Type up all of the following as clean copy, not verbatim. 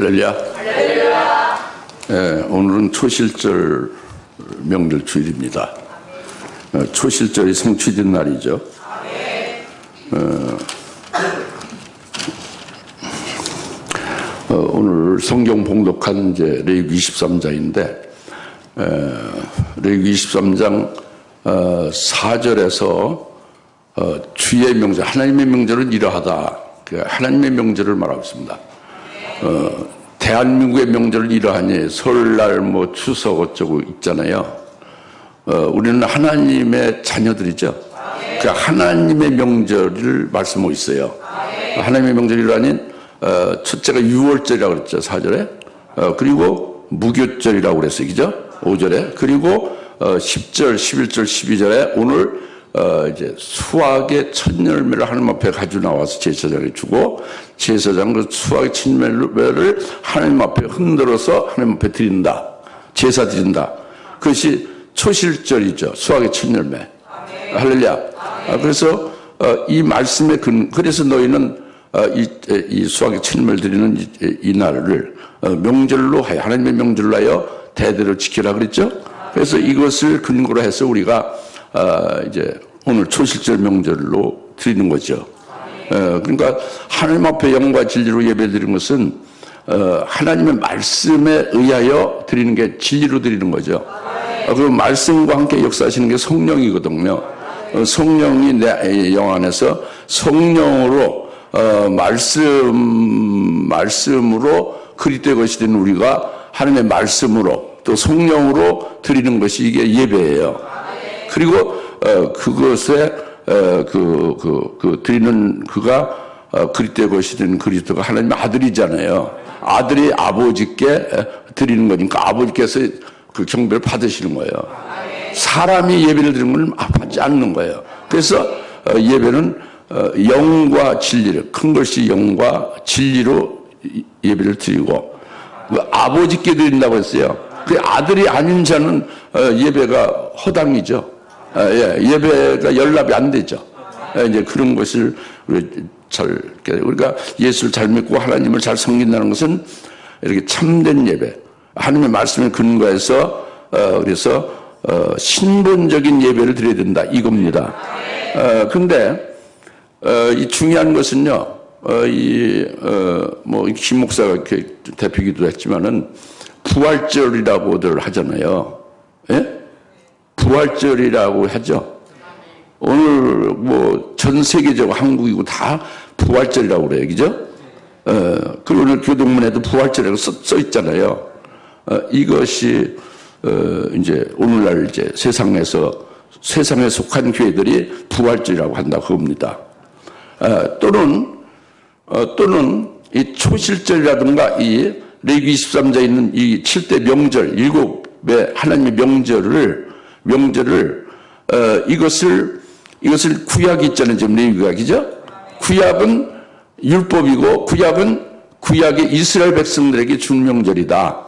할렐루야. 할렐루야. 예, 오늘은 초실절 명절 주일입니다. 초실절이 성취된 날이죠. 오늘 성경 봉독한 이제 레위기 23장인데, 레위기 23장 4절에서 주의 명절, 하나님의 명절은 이러하다. 하나님의 명절을 말하고 있습니다. 대한민국의 명절은 이러하니 설날 뭐 추석 어쩌고 있잖아요. 우리는 하나님의 자녀들이죠. 그 하나님의 명절을 말씀하고 있어요. 하나님의 명절이라니 첫째가 6월절이라고 그랬죠. 4절에. 그리고 무교절이라고 그랬어요. 그죠? 5절에. 그리고 10절, 11절, 12절에 오늘 이제 수확의 첫 열매를 하나님 앞에 가지고 나와서 제사장에 주고, 제사장 그 수확의 첫 열매를 하나님 앞에 흔들어서 하나님 앞에 드린다. 제사 드린다. 그것이 초실절이죠. 수확의 첫 열매. 할렐루야. 그래서 이 말씀의 그래서 너희는 이 수확의 첫 열매를 드리는 이 날을 명절로 하여, 하나님의 명절로 하여 대대로 지키라 그랬죠. 그래서 이것을 근거로 해서 우리가 이제 오늘 초실절 명절로 드리는 거죠. 그러니까 하나님 앞에 영과 진리로 예배드리는 것은 하나님의 말씀에 의하여 드리는 게 진리로 드리는 거죠. 그 말씀과 함께 역사하시는 게 성령이거든요. 성령이 내 영 안에서 성령으로 말씀으로 그리스도의 것이 된 우리가 하나님의 말씀으로 또 성령으로 드리는 것이 이게 예배예요. 그리고 그것에 드리는 그가 그리스도의 것이 된 그리스도가 하나님의 아들이잖아요. 아들이 아버지께 드리는 거니까 아버지께서 그 경배를 받으시는 거예요. 사람이 예배를 드리는 걸 받지 않는 거예요. 그래서 예배는 영과 진리를, 큰 것이 영과 진리로 예배를 드리고, 아버지께 드린다고 했어요. 그 아들이 아닌 자는 예배가 허당이죠. 예배가 연락이 안 되죠. 이제 그런 것을 우리가 예수를 잘 믿고 하나님을 잘 섬긴다는 것은 이렇게 참된 예배, 하나님의 말씀을 근거해서 그래서 신본적인 예배를 드려야 된다 이겁니다. 그런데 이 중요한 것은요, 뭐 김 목사가 이렇게 대표기도 했지만은 부활절이라고들 하잖아요. 예? 부활절이라고 하죠. 오늘 뭐 전 세계적으로 한국이고 다 부활절이라고 그래요. 그죠? 그리고 오늘 교동문에도 부활절이라고 써 있잖아요. 이것이 이제 오늘날 이제 세상에 속한 교회들이 부활절이라고 한다 그겁니다. 또는 이 초실절이라든가 이 레위기 23장에 있는 이 7대 명절, 7의 하나님의 명절을 이것을 구약이 있잖아요. 지금 레위기가, 그죠? 구약은 율법이고 구약의 이스라엘 백성들에게 준 명절이다.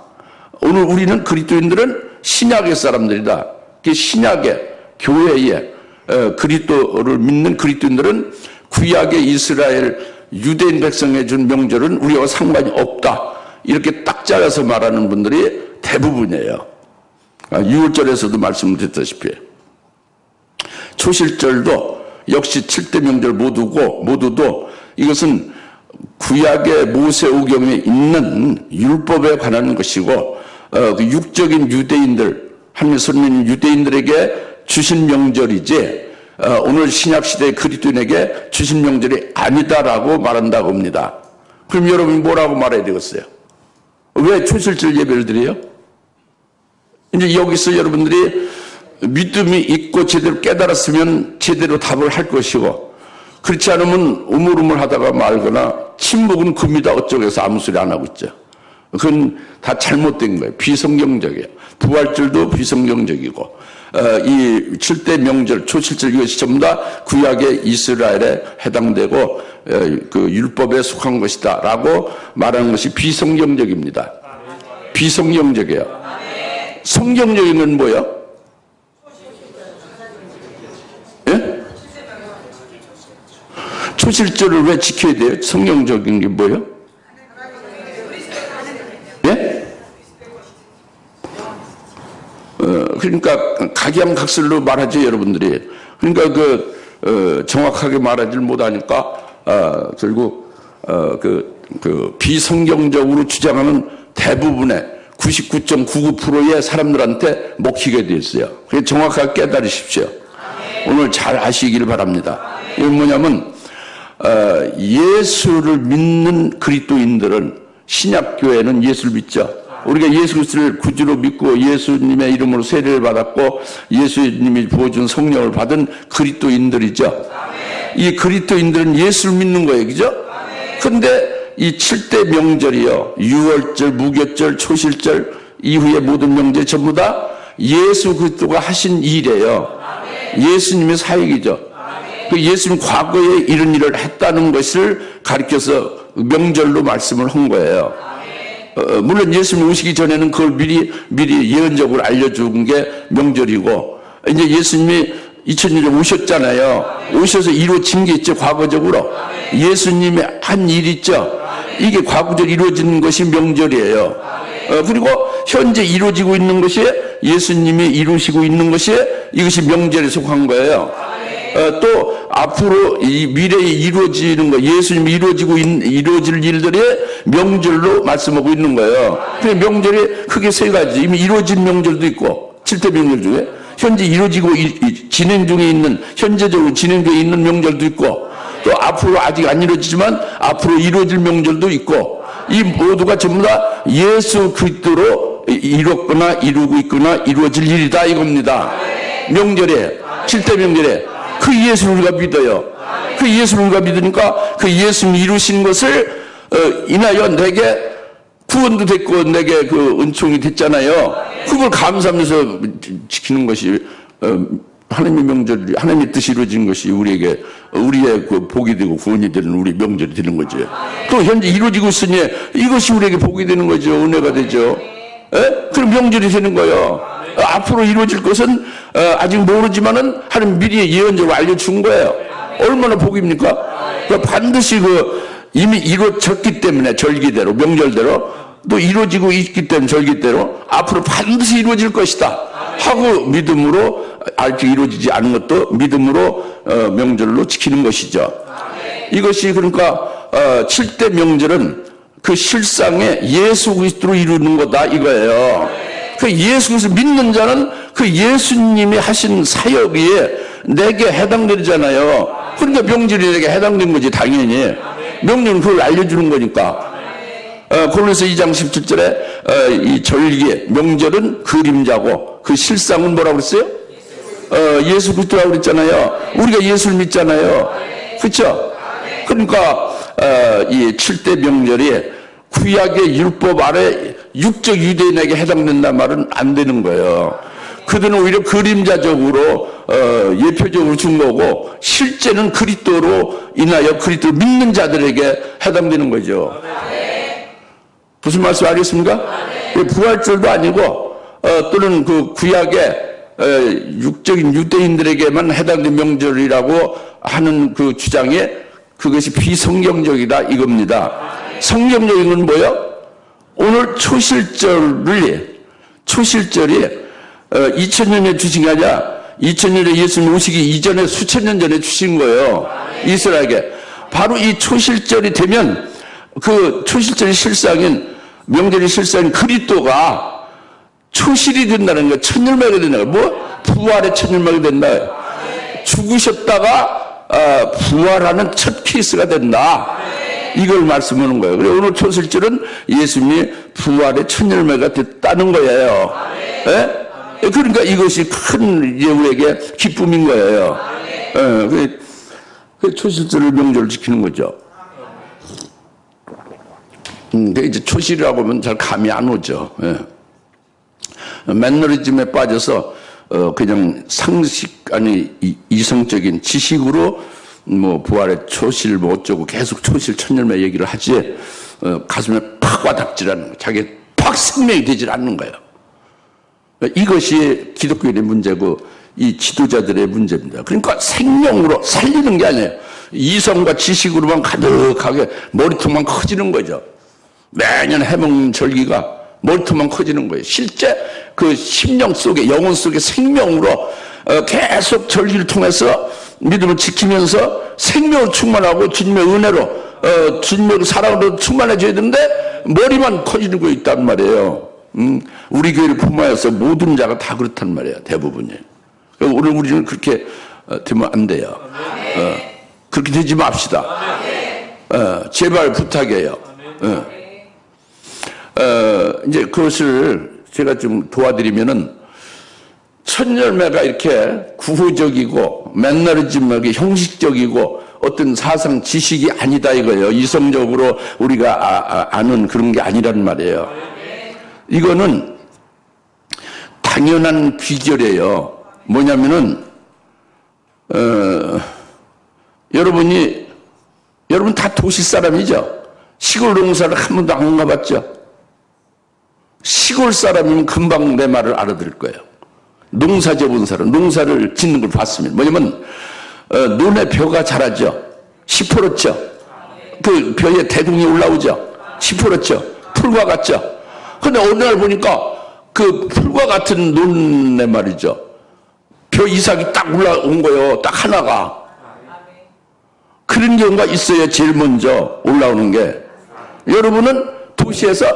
오늘 우리는 그리스도인들은 신약의 사람들이다. 그 신약의 교회에 그리스도를 믿는 그리스도인들은 구약의 이스라엘 유대인 백성에 준 명절은 우리와 상관이 없다. 이렇게 딱 잘라서 말하는 분들이 대부분이에요. 6월절에서도 말씀드렸다시피 초실절도 역시 7대 명절 모두도 이것은 구약의 모세오경에 있는 율법에 관한 것이고, 그 육적인 유대인들, 하나님의 선민 유대인들에게 주신 명절이지 오늘 신약시대의 그리스도인에게 주신 명절이 아니다라고 말한다고 합니다. 그럼 여러분이 뭐라고 말해야 되겠어요? 왜 초실절 예배를 드려요? 이제 여기서 여러분들이 믿음이 있고 제대로 깨달았으면 제대로 답을 할 것이고, 그렇지 않으면 우물우물 하다가 말거나 침묵은 금이다 어쩌고 해서 아무 소리 안 하고 있죠. 그건 다 잘못된 거예요. 비성경적이에요. 부활절도 비성경적이고, 이 7대 명절, 초실절 이것이 전부 다 구약의 이스라엘에 해당되고 그 율법에 속한 것이다 라고 말하는 것이 비성경적입니다. 비성경적이에요. 성경적인 건 뭐예요? 예? 초실절을 왜 지켜야 돼요? 성경적인 게 뭐예요? 그러니까 각양각설로 말하죠, 여러분들이. 그러니까 정확하게 말하지를 못하니까 결국 비성경적으로 주장하는 대부분의 99.99%의 사람들한테 먹히게 돼 있어요. 그게 정확하게 깨달으십시오. 오늘 잘 아시길 바랍니다. 이건 뭐냐면 예수를 믿는 그리스도인들은, 신약교회는 예수를 믿죠. 우리가 예수 그리스도를 구주로 믿고 예수님의 이름으로 세례를 받았고 예수님이 부어준 성령을 받은 그리스도인들이죠. 이 그리스도인들은 예수를 믿는 거예요, 그죠? 그런데 이 7대 명절이요, 유월절, 무교절, 초실절 이후의 모든 명절 전부 다 예수 그리스도가 하신 일이에요. 예수님의 사역이죠. 그 예수님 과거에 이런 일을 했다는 것을 가리켜서 명절로 말씀을 한 거예요. 물론 예수님 오시기 전에는 그걸 미리 예언적으로 알려준 게 명절이고, 이제 예수님이 2000년 전에 오셨잖아요. 오셔서 이루어진 게 있죠, 과거적으로. 예수님의 한 일 있죠. 이게 과거적으로 이루어진 것이 명절이에요. 그리고 현재 이루어지고 있는 것이, 예수님이 이루시고 있는 것이, 이것이 명절에 속한 거예요. 또 앞으로 이 미래에 이루어지는 거, 예수님이 이루어질 일들이 명절로 말씀하고 있는 거예요. 그 명절이 크게 세 가지. 이미 이루어진 명절도 있고, 7대 명절 중에 현재 이루어지고 진행 중에 있는, 현재적으로 진행 중에 있는 명절도 있고, 또 앞으로 아직 안 이루어지지만 앞으로 이루어질 명절도 있고, 이 모두가 전부 다 예수 그리스도로 이뤘거나 이루고 있거나 이루어질 일이다 이겁니다. 명절에, 7대 명절에 그 예수를 우리가 믿어요. 그 예수를 우리가 믿으니까 그 예수님 이루신 것을 인하여 내게 구원도 됐고 내게 그 은총이 됐잖아요. 그걸 감사하면서 지키는 것이 하나님의 명절이, 하나님의 뜻이 이루어진 것이 우리의 그 복이 되고 구원이 되는 우리 명절이 되는 거죠. 또 현재 이루어지고 있으니 이것이 우리에게 복이 되는 거죠. 은혜가 되죠. 그럼 명절이 되는 거예요. 앞으로 이루어질 것은 아직 모르지만은 하나님 미리 예언적으로 알려준 거예요. 얼마나 복입니까? 반드시 이미 이루어졌기 때문에, 절기대로, 명절대로, 또 이루어지고 있기 때문에 절기대로 앞으로 반드시 이루어질 것이다 하고 믿음으로, 아직 이루어지지 않은 것도 믿음으로 명절로 지키는 것이죠. 이것이 그러니까 7대 명절은 그 실상에 예수 그리스도로 이루는 거다 이거예요. 그 예수 그리스도 믿는 자는 그 예수님이 하신 사역이 내게 해당되잖아요. 그러니까 명절이 내게 해당된 거지, 당연히. 명절은 그걸 알려주는 거니까. 고린도서 2장 17절에 이 절기, 명절은 그림자고 그 실상은 뭐라고 그랬어요? 예수 그리스도라고 그랬잖아요. 우리가 예수를 믿잖아요. 그렇죠? 그러니까 이 7대 명절이 구약의 율법 아래 육적 유대인에게 해당된다는 말은 안 되는 거예요. 그들은 오히려 그림자적으로 예표적으로 준 거고, 실제는 그리스도로 인하여 그리스도를 믿는 자들에게 해당되는 거죠. 무슨 말씀 알겠습니까? 부활절도 아니고 또는 그 구약의 육적인 유대인들에게만 해당된 명절이라고 하는 그 주장에, 그것이 비성경적이다 이겁니다. 성경적인 건 뭐예요? 오늘 초실절이 2000년에 주신 게 아니라 2000년에 예수님 오시기 이전에 수천 년 전에 주신 거예요. 이스라엘에게. 바로 이 초실절이 되면 그 초실절의 실상인, 명절의 실상인 그리스도가 초실이 된다는 거예요. 천일마가 된다는 거예요. 부활의 천일마가 된다. 죽으셨다가 부활하는 첫 케이스가 된다. 이걸 말씀하는 거예요. 그래서 오늘 초실절은 예수님이 부활의 천일매가 됐다는 거예요. 그러니까 이것이 큰 우리에게 기쁨인 거예요. 그 초실절을 명절을 지키는 거죠. 근데 이제 초실이라고 하면 잘 감이 안 오죠. 매너리즘에 빠져서 그냥 상식, 아니 이성적인 지식으로 부활의 초실 어쩌고 계속 초실 천일매 얘기를 하지, 가슴에 팍 와닿질 않는 거예요. 자기에 팍 생명이 되질 않는 거예요. 이것이 기독교의 문제고 이 지도자들의 문제입니다. 그러니까 생명으로 살리는 게 아니에요. 이성과 지식으로만 가득하게 머리통만 커지는 거죠. 매년 해먹는 절기가 몰트만 커지는 거예요. 실제 그 심령 속에, 영혼 속에 생명으로 계속 절기를 통해서 믿음을 지키면서 생명을 충만하고 주님의 은혜로 주님의 사랑으로 충만해져야 되는데 머리만 커지는 거 있단 말이에요. 우리 교회를 품어서 모든 자가 다 그렇단 말이에요. 대부분이. 오늘 우리는 그렇게 되면 안 돼요. 그렇게 되지 맙시다. 제발 부탁해요. 이제 그것을 제가 좀 도와드리면은 첫 열매가 이렇게 구호적이고 매너리즘하게 형식적이고 어떤 사상 지식이 아니다 이거예요. 이성적으로 우리가 아는 그런 게 아니란 말이에요. 이거는 당연한 비결이에요. 뭐냐면은 여러분 다 도시 사람이죠. 시골 농사를 한 번도 안 가봤죠. 시골 사람이면 금방 내 말을 알아들을 거예요. 농사 져본 사람, 농사를 짓는 걸 봤으면 뭐냐면 논에 벼가 자라죠. 시퍼렇죠. 그 벼에 대궁이 올라오죠. 시퍼렇죠. 풀과 같죠. 근데 어느 날 보니까 그 풀과 같은 논에 말이죠. 벼 이삭이 딱 올라온 거예요. 딱 하나가. 그런 경우가 있어요. 제일 먼저 올라오는 게. 여러분은 도시에서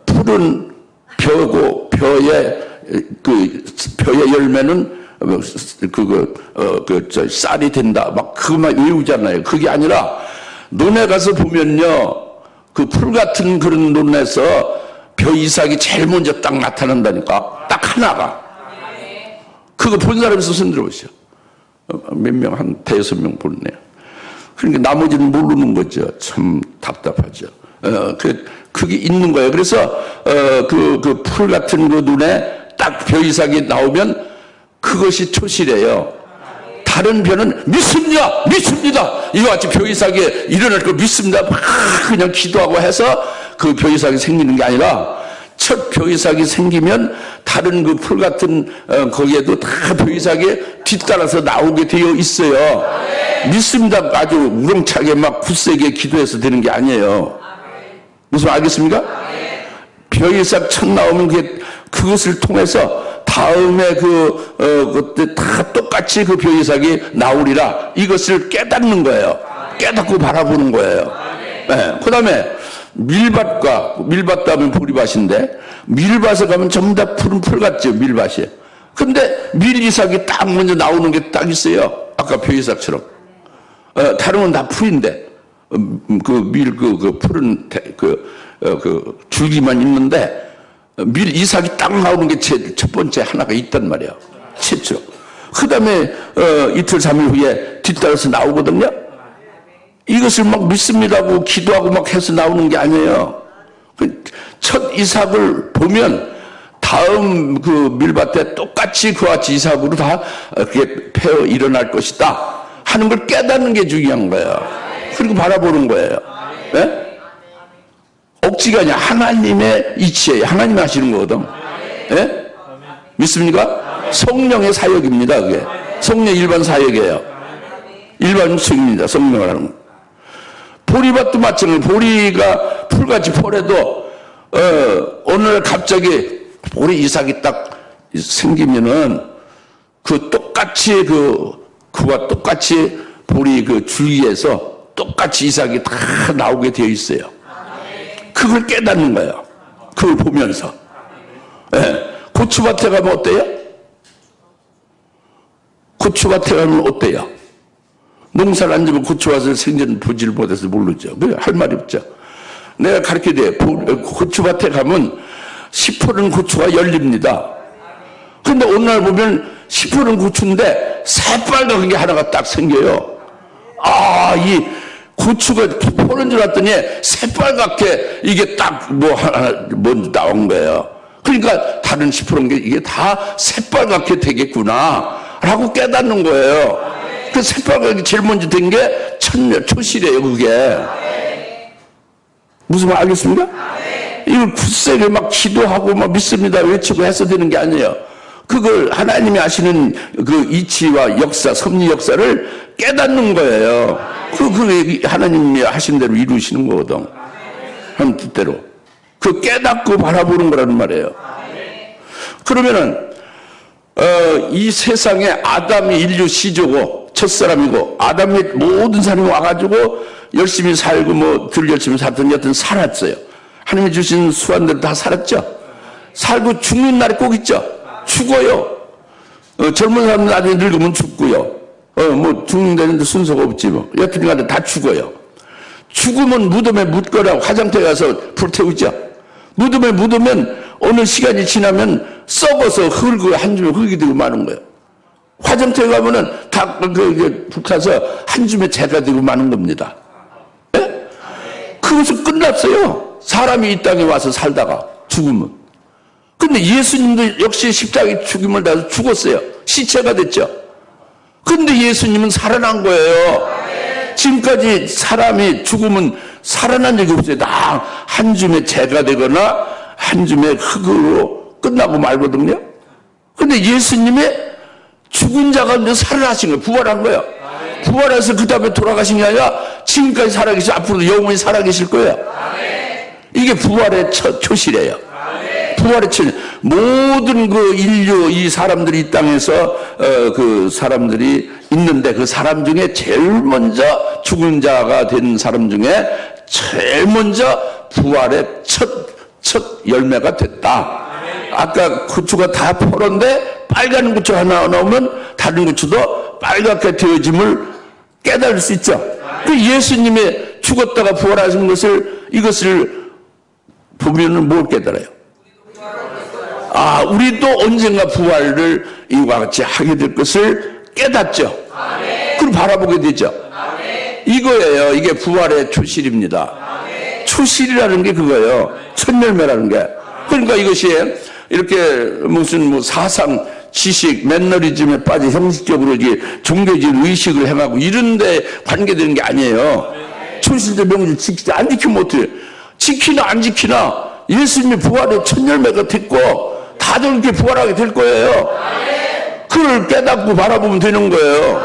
푸른 벼고 벼의 열매는 쌀이 된다. 막 그것만 외우잖아요. 그게 아니라 논에 가서 보면요. 그 풀 같은 그런 논에서 벼 이삭이 제일 먼저 딱 나타난다니까. 딱 하나가. 그거 본 사람이 손 들어보시죠. 몇 명, 한 5-6명 보네요. 그러니까 나머지는 모르는 거죠. 참 답답하죠. 그게 있는 거예요. 그래서, 그 풀 같은 그 눈에 딱 벼 이삭이 나오면 그것이 초실이에요. 다른 벼는 믿습니다! 이거 같이 벼 이삭이 일어날 걸 믿습니다. 막 그냥 기도하고 해서 그 벼 이삭이 생기는 게 아니라 첫 벼 이삭이 생기면 다른 그 풀 같은 거기에도 다 벼 이삭이 뒤따라서 나오게 되어 있어요. 믿습니다. 아주 우렁차게 막 굳세게 기도해서 되는 게 아니에요. 무슨 알겠습니까? 벼 이삭 첫 나오면 그것을 통해서 다음에 그때 다 똑같이 그 벼 이삭이 나오리라. 이것을 깨닫는 거예요. 깨닫고 바라보는 거예요. 네. 그 다음에 밀밭도 하면 보리밭인데 밀밭에 가면 전부 다 푸른 풀 같죠. 밀밭이. 근데 밀 이삭이 딱 먼저 나오는 게 딱 있어요. 아까 벼 이삭처럼. 다른 건 다 풀인데 그 푸른 줄기만 있는데 밀 이삭이 딱 나오는 게 첫 번째 하나가 있단 말이에요. 최초. 그 다음에 이틀 3일 후에 뒤따라서 나오거든요. 이것을 막 믿습니다고 기도하고 막 해서 나오는 게 아니에요. 첫 이삭을 보면 다음 그 밀밭에 똑같이 그와 같이 이삭으로 다 그게 펴 일어날 것이다 하는 걸 깨닫는 게 중요한 거예요. 그리고 바라보는 거예요. 네? 억지가 아니야. 하나님의 이치예요. 하나님이 하시는 거거든. 네? 믿습니까? 성령의 사역입니다. 그게 성령 일반 사역이에요. 일반 수입니다. 성령을 하는 거. 보리밭도 마찬가지예요. 보리가 풀같이 펄해도 어느 날 갑자기 보리 이삭이 딱 생기면은 그 똑같이 그와 똑같이 보리 그 줄기에서 똑같이 이삭이 다 나오게 되어 있어요. 그걸 깨닫는 거예요. 그걸 보면서. 네. 고추밭에 가면 어때요? 고추밭에 가면 어때요? 농사를 안 지면 고추밭을 생전 보지를 못해서 모르죠. 할 말이 없죠. 내가 가르쳐드려요. 고추밭에 가면 시퍼런 고추가 열립니다. 근데 어느 날 보면 시퍼런 고추인데 새빨간 게 하나가 딱 생겨요. 이 고추가 포른 줄 알았더니 새빨갛게 이게 딱 먼저 나온 거예요. 그러니까 다른 시퍼런 게 이게 다 새빨갛게 되겠구나 라고 깨닫는 거예요. 그 새빨갛게 제일 먼저 된 게 초실이에요. 그게 무슨 말 알겠습니까? 이걸 굳세게 막 기도하고 막 믿습니다 외치고 해서 되는 게 아니에요. 그걸 하나님이 하시는 그 이치와 역사, 섭리 역사를 깨닫는 거예요. 그 하나님이 하신 대로 이루시는 거거든. 하나님 뜻대로. 그 깨닫고 바라보는 거라는 말이에요. 그러면은 이 세상에 아담이 인류 시조고 첫사람이고 아담의 모든 사람이 와가지고 열심히 살고 뭐 덜 열심히 살든 여튼 살았어요. 하나님이 주신 수완들 다 살았죠. 살고 죽는 날이 꼭 있죠. 죽어요. 젊은 사람은 나중에 늙으면 죽고요. 뭐 죽는 데는 순서가 없지 뭐. 여튼 간에 다 죽어요. 죽으면 무덤에 묻거나 화장터에 가서 불태우죠. 무덤에 묻으면 어느 시간이 지나면 썩어서 한 줌에 흙이 되고 마는 거예요. 화장터에 가면은 다 불타서 한 줌에 재가 되고 마는 겁니다. 네? 그것은 끝났어요. 사람이 이 땅에 와서 살다가 죽으면. 근데 예수님도 역시 십자가에 죽임을 당해서 죽었어요. 시체가 됐죠. 근데 예수님은 살아난 거예요. 지금까지 사람이 죽으면 살아난 적이 없어요. 다 한 줌의 재가 되거나 한 줌의 흙으로 끝나고 말거든요. 근데 예수님의 죽은 자가 이제 살아나신 거예요. 부활한 거예요. 부활해서 그 다음에 돌아가신 게 아니라 지금까지 살아계시고 앞으로도 영원히 살아계실 거예요. 이게 부활의 첫 초실이에요. 부활의 초실. 모든 그 인류 이 사람들이 이 땅에서 그 사람들이 있는데 그 사람 중에 제일 먼저 죽은 자가 된 사람 중에 제일 먼저 부활의 첫 열매가 됐다. 아까 고추가 다 포런데 빨간 고추 하나 나오면 다른 고추도 빨갛게 되어짐을 깨달을 수 있죠. 그 예수님의 죽었다가 부활하신 이것을 보면은 뭘 깨달아요? 우리도 언젠가 부활을 이와 같이 하게 될 것을 깨닫죠. 그걸 바라보게 되죠. 이거예요. 이게 부활의 초실입니다. 초실이라는 게 그거예요. 첫 열매라는 게. 그러니까 이것이 이렇게 무슨 뭐 사상, 지식, 매너리즘에 빠져 형식적으로 이게 종교적인 의식을 행하고 이런데 관계되는 게 아니에요. 초실제 명절 지키지 안 지키면 어떡해요? 지키나 안 지키나 예수님이 부활의 첫 열매가 됐고 다들 이렇게 부활하게 될 거예요. 그걸 깨닫고 바라보면 되는 거예요.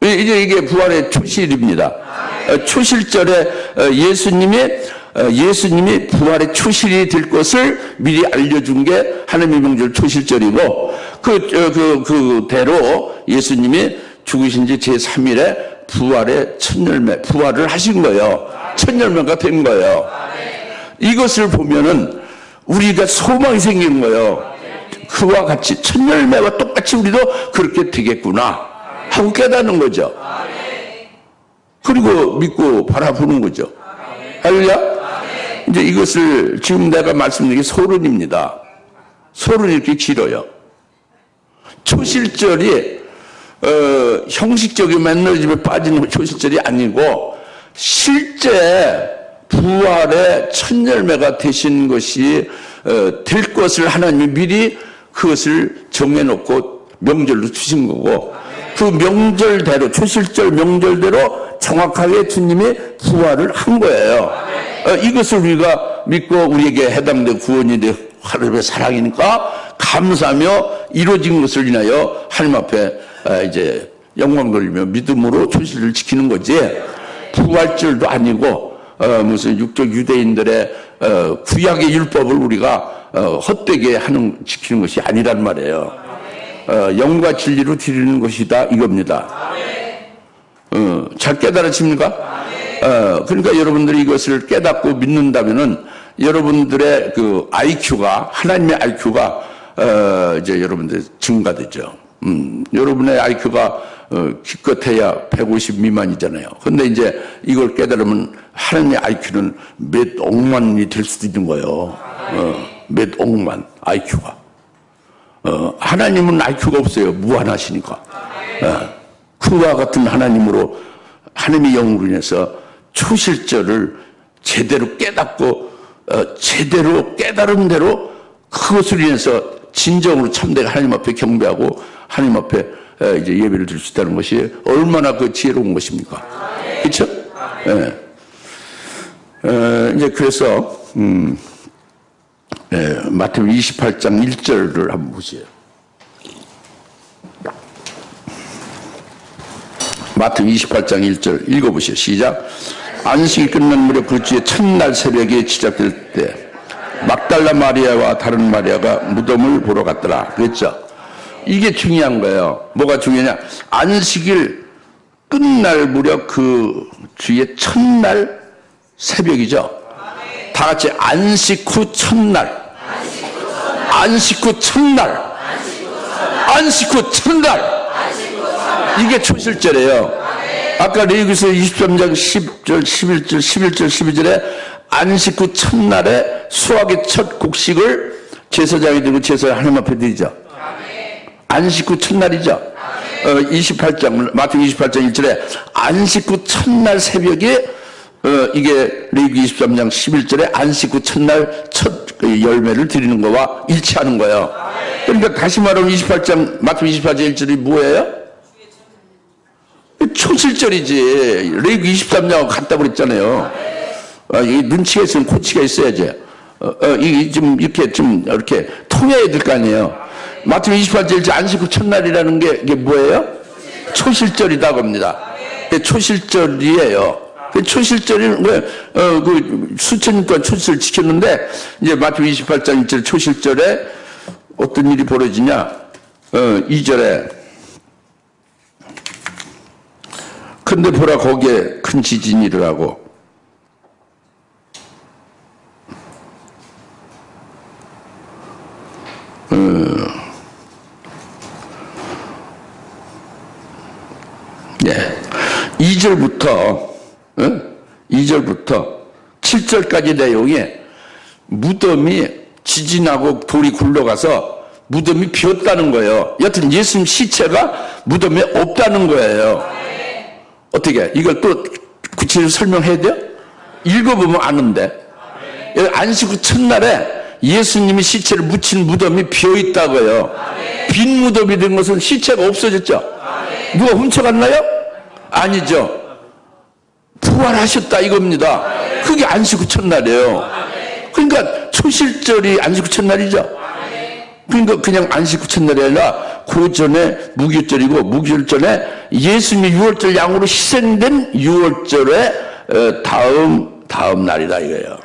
이제 이게 부활의 초실입니다. 초실절에 예수님이 부활의 초실이 될 것을 미리 알려준 게 하나님의 명절 초실절이고 그대로 예수님이 죽으신 지 제3일에 부활의 첫 열매, 부활을 하신 거예요. 첫 열매가 된 거예요. 이것을 보면은 우리가 소망이 생기는 거예요. 그와 같이 첫 열매와 똑같이 우리도 그렇게 되겠구나 하고 깨닫는 거죠. 그리고 믿고 바라보는 거죠. 할렐루야. 이제 이것을 지금 내가 말씀드린 게 소론입니다. 소론이 이렇게 길어요. 초실절이 형식적인 매너리즘에 빠지는 초실절이 아니고 실제 부활의 첫 열매가 되신 것이 될 것을 하나님이 미리 그것을 정해놓고 명절로 주신 거고 그 명절대로 초실절 명절대로 정확하게 주님이 부활을 한 거예요. 이것을 우리가 믿고 우리에게 해당된 구원이 돼 하나님의 사랑이니까 감사하며 이루어진 것을 인하여 하나님 앞에 이제 영광 돌리며 믿음으로 초실을 지키는 거지 부활절도 아니고 무슨 육적 유대인들의 구약의 율법을 우리가 헛되게 지키는 것이 아니란 말이에요. 영과 진리로 드리는 것이다 이겁니다. 잘 깨달으십니까? 그러니까 여러분들이 이것을 깨닫고 믿는다면은 여러분들의 그 IQ가 하나님의 IQ가 이제 여러분들 증가되죠. 여러분의 IQ가 기껏해야 150 미만이잖아요. 근데 이제 이걸 깨달으면 하나님의 IQ는 몇 억만이 될 수도 있는 거예요. 몇 억만 IQ가. 하나님은 IQ가 없어요. 무한하시니까. 그와 같은 하나님으로 하나님의 영으로 인해서 초실절을 제대로 깨닫고 제대로 깨달은 대로 그것을 인해서 진정으로 참되게 하나님 앞에 경배하고 하나님 앞에 이제 예배를 드릴 수 있다는 것이 얼마나 그 지혜로운 것입니까? 그렇죠? 이제 그래서 마태복음 28장 1절을 한번 보세요. 마태복음 28장 1절 읽어보시죠. 시작. 안식이 끝난 무렵 그 주의 첫날 새벽에 시작될 때 막달라 마리아와 다른 마리아가 무덤을 보러 갔더라 그랬죠. 이게 중요한 거예요. 뭐가 중요하냐? 안식일 끝날 무렵 그 주의 첫날 새벽이죠. 다 같이 안식 후 첫날, 안식 후 첫날, 안식 후 첫날. 이게 초실절이에요. 아까 레위기서 23장 10절, 11절, 11절, 12절에 안식 후 첫날에 수학의 첫 곡식을 제사장이 들고 제사 하나님 앞에 드리죠. 안식 후 첫날이죠. 28장, 마태복음 28장 1절에 안식 후 첫날 새벽에 이게 레위기 23장 11절에 안식 후 첫날 첫 열매를 드리는 거와 일치하는 거예요. 그러니까 다시 말하면 28장, 마태복음 28장 1절이 뭐예요? 초실절이지. 레위기 23장하고 같다 그랬잖아요. 이 눈치가 있으면 코치가 있어야지. 이게 좀 이렇게 통해야 될 거 아니에요. 마태복음 28장 1절 안식 후 첫날이라는 게 이게 뭐예요? 초실절이다 겁니다. 초실절이에요. 초실절이 그 수천 년 동안 초실절 지켰는데 이제 마태복음 28장 1절 초실절에 어떤 일이 벌어지냐? 2절에 근데 보라 거기에 큰 지진이 일어나고 네. 2절부터 7절까지 내용이 무덤이 지진하고 돌이 굴러가서 무덤이 비었다는 거예요. 여튼 예수님 시체가 무덤에 없다는 거예요. 어떻게 이걸 또 구체적으로 설명해야 돼요? 읽어보면 아는데 안식 후 첫날에 예수님이 시체를 묻힌 무덤이 비어있다고요. 빈 무덤이 된 것은 시체가 없어졌죠. 누가 훔쳐갔나요? 아니죠. 부활하셨다 이겁니다. 그게 안식 후 첫날이에요. 그러니까 초실절이 안식 후 첫날이죠. 그러니까 그냥 안식 후 첫날이 아니라 그 전에 무교절이고 무교절 전에 예수님이 유월절 양으로 희생된 유월절의 다음 날이다 이거예요.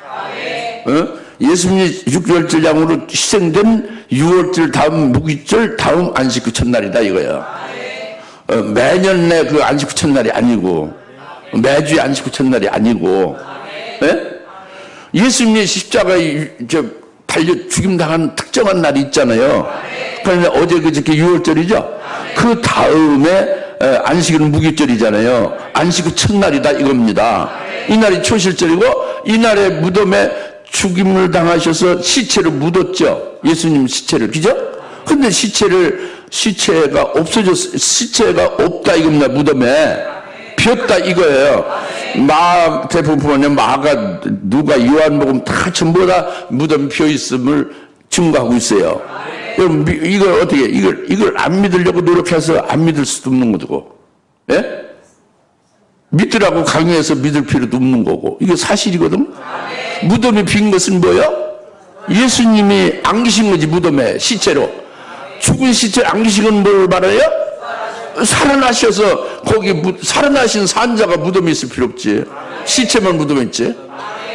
예수님이 6월절 양으로 희생된 유월절 다음 무교절 다음 안식 후 첫날이다 이거예요. 매년 내 그 안식 후 첫날이 아니고 매주의 안식 후 첫날이 아니고 예수님이 십자가에 달려 죽임당한 특정한 날이 있잖아요. 그런데 어제 그저께 6월절이죠. 그 다음에 안식일은 무교절이잖아요. 안식 후 첫날이다 이겁니다. 이날이 초실절이고 이날에 무덤에 죽임을 당하셔서 시체를 묻었죠. 예수님 시체를. 그죠? 근데 시체가 없어졌어. 시체가 없다 이겁니다. 무덤에. 비었다 이거예요. 대부분의 마가 누가 요한복음 다 전부 다 무덤 비어 있음을 증거하고 있어요. 여러분 이걸 어떻게 이걸 안 믿으려고 노력해서 안 믿을 수도 없는 거고, 예? 믿으라고 강요해서 믿을 필요도 없는 거고 이게 사실이거든. 무덤이 빈 것은 뭐예요? 예수님이 안기신 거지. 무덤에 시체로 죽은 시체를 안기신 건 뭘 말해요? 살아나셔서 거기 살아나신 산자가 무덤에 있을 필요 없지. 시체만 무덤에 있지.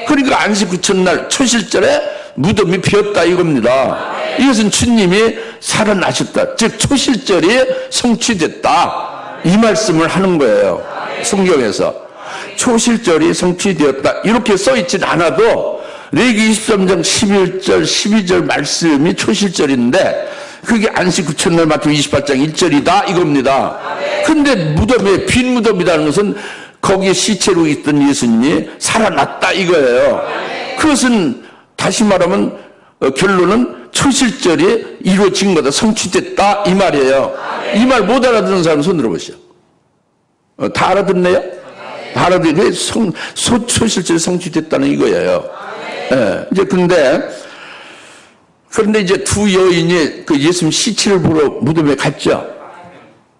그러니까 안식 후 첫날 초실절에 무덤이 비었다 이겁니다. 이것은 주님이 살아나셨다, 즉 초실절이 성취됐다 이 말씀을 하는 거예요. 성경에서 초실절이 성취되었다 이렇게 써있진 않아도 레위기 23장 11절 12절 말씀이 초실절인데 그게 안식 후 첫날 마태복음 28장 1절이다 이겁니다. 근데 무덤에 빈 무덤이라는 것은 거기에 시체로 있던 예수님이 살아났다 이거예요. 그것은 다시 말하면 결론은 초실절이 이루어진 거다, 성취됐다 이 말이에요. 이 말 못 알아듣는 사람 손 들어보시죠. 다 알아듣네요? 다 알아듣네. 초실절이 성취됐다는 이거예요. 예. 이제 그런데 이제 두 여인이 그 예수님 시체를 보러 무덤에 갔죠.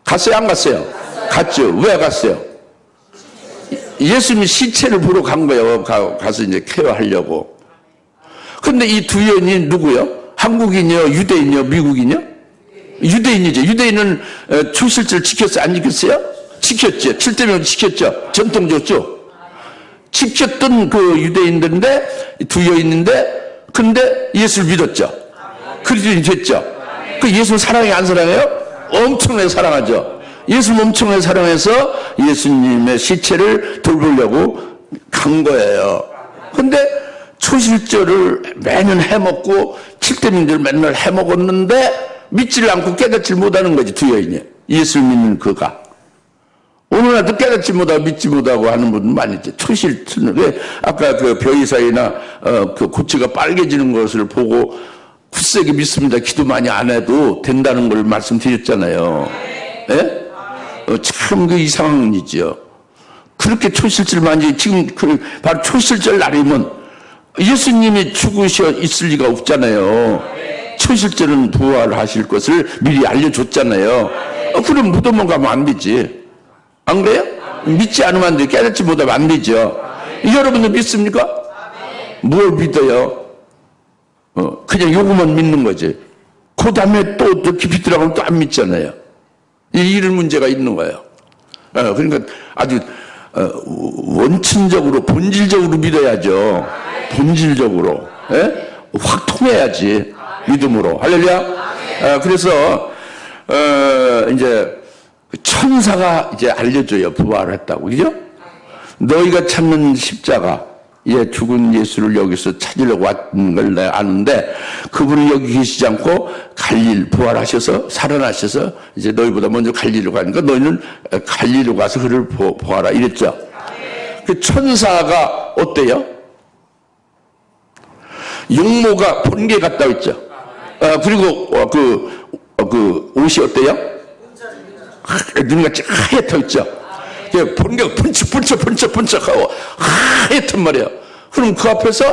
갔어요? 안 갔어요? 갔죠. 왜 갔어요? 예수님이 시체를 보러 간 거예요. 가서 이제 케어하려고. 그런데 이 두 여인이 누구요? 한국인이요? 유대인이요? 미국인이요? 유대인이죠. 유대인은 초실절 지켰어요? 안 지켰어요? 지켰죠. 7대명 지켰죠. 전통적이죠. 지켰던 그 유대인들인데, 두 여인인데, 근데 예수를 믿었죠. 그리스도인이 됐죠. 그 예수 사랑해, 안 사랑해요? 엄청나게 사랑하죠. 예수를 엄청나게 사랑해서 예수님의 시체를 돌보려고 간 거예요. 근데 초실절을 매년 해먹고, 칠대민들 맨날 해먹었는데, 믿지를 않고 깨닫지 못하는 거지, 두 여인이. 예수를 믿는 그가. 오늘날도 깨닫지 못하고 믿지 못하고 하는 분은 많이 있죠. 초실절. 아까 그 벼이사이나, 그 고치가 빨개지는 것을 보고, 굳세게 믿습니다. 기도 많이 안 해도 된다는 걸 말씀드렸잖아요. 예? 참 그 이상한 일이죠. 그렇게 초실절 많이, 지금 그 바로 초실절 날이면 예수님이 죽으셔 있을 리가 없잖아요. 초실절은 부활하실 것을 미리 알려줬잖아요. 그럼 무덤만 가면 안 되지. 안 그래요? 믿지 않으면 안 돼. 깨닫지 못하면 안 되죠. 여러분도 믿습니까? 뭘 믿어요? 그냥 요거만 믿는 거지. 그 다음에 또 깊이 들어가면 또 안 믿잖아요. 이런 문제가 있는 거예요. 그러니까 아주 원천적으로 본질적으로 믿어야죠. 본질적으로. 예? 확 통해야지. 믿음으로. 할렐루야. 그래서 이제 천사가 이제 알려줘요. 부활했다고. 그죠? 너희가 찾는 십자가, 죽은 예수를 여기서 찾으려고 왔는 걸 내가 아는데, 그분은 여기 계시지 않고 갈릴 부활하셔서 살아나셔서 이제 너희보다 먼저 갈릴로 가니까 너희는 갈릴로 가서 그를 보아라 이랬죠. 그 천사가 어때요? 용모가 번개 같다고 했죠. 그리고 그 옷이 어때요? 눈같이 하얗다고 했죠. 번개가 번쩍하고 하얗단 말이에요. 그럼 그 앞에서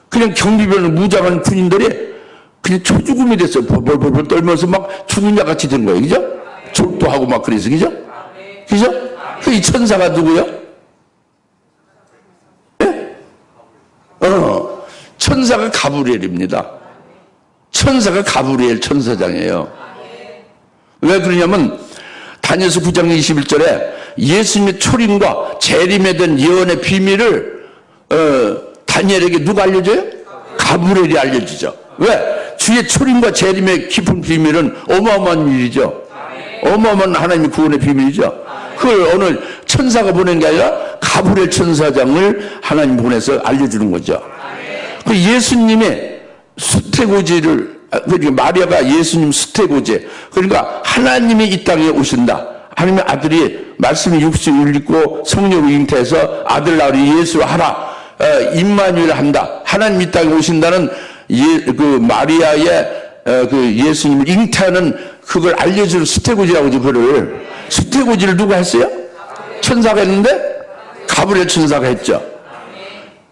그냥 경비병을 무장한 군인들이 그냥 초죽음이 됐어요. 벌벌벌 떨면서 막 죽은 자 같이 된 거예요. 그죠? 졸도하고 막 그래서. 그죠? 그죠? 이 천사가 누구요? 예? 천사가 가브리엘입니다. 천사가 가브리엘 천사장이에요. 왜 그러냐면 다니엘서 9장 21절에 예수님의 초림과 재림에 대한 예언의 비밀을 다니엘에게 누가 알려줘요? 가브리엘이 알려주죠. 왜? 주의 초림과 재림의 깊은 비밀은 어마어마한 일이죠. 어마어마한 하나님의 구원의 비밀이죠. 그걸 오늘 천사가 보낸 게 아니라 가브리엘 천사장을 하나님 보내서 알려주는 거죠. 그 예수님의 수태고지를, 그러니까 마리아가 예수님 수태고지, 그러니까 하나님이 이 땅에 오신다. 하나님의 아들이 말씀이 육신을 입고 성령을 잉태해서 아들 낳으리 예수를 하라. 임마누엘 한다. 하나님 이 땅에 오신다는 그 마리아의 그 예수님을 잉태하는 그걸 알려주는 수태고지라고 하죠. 그거를. 수태고지를 누가 했어요? 천사가 했는데 가브리엘 천사가 했죠.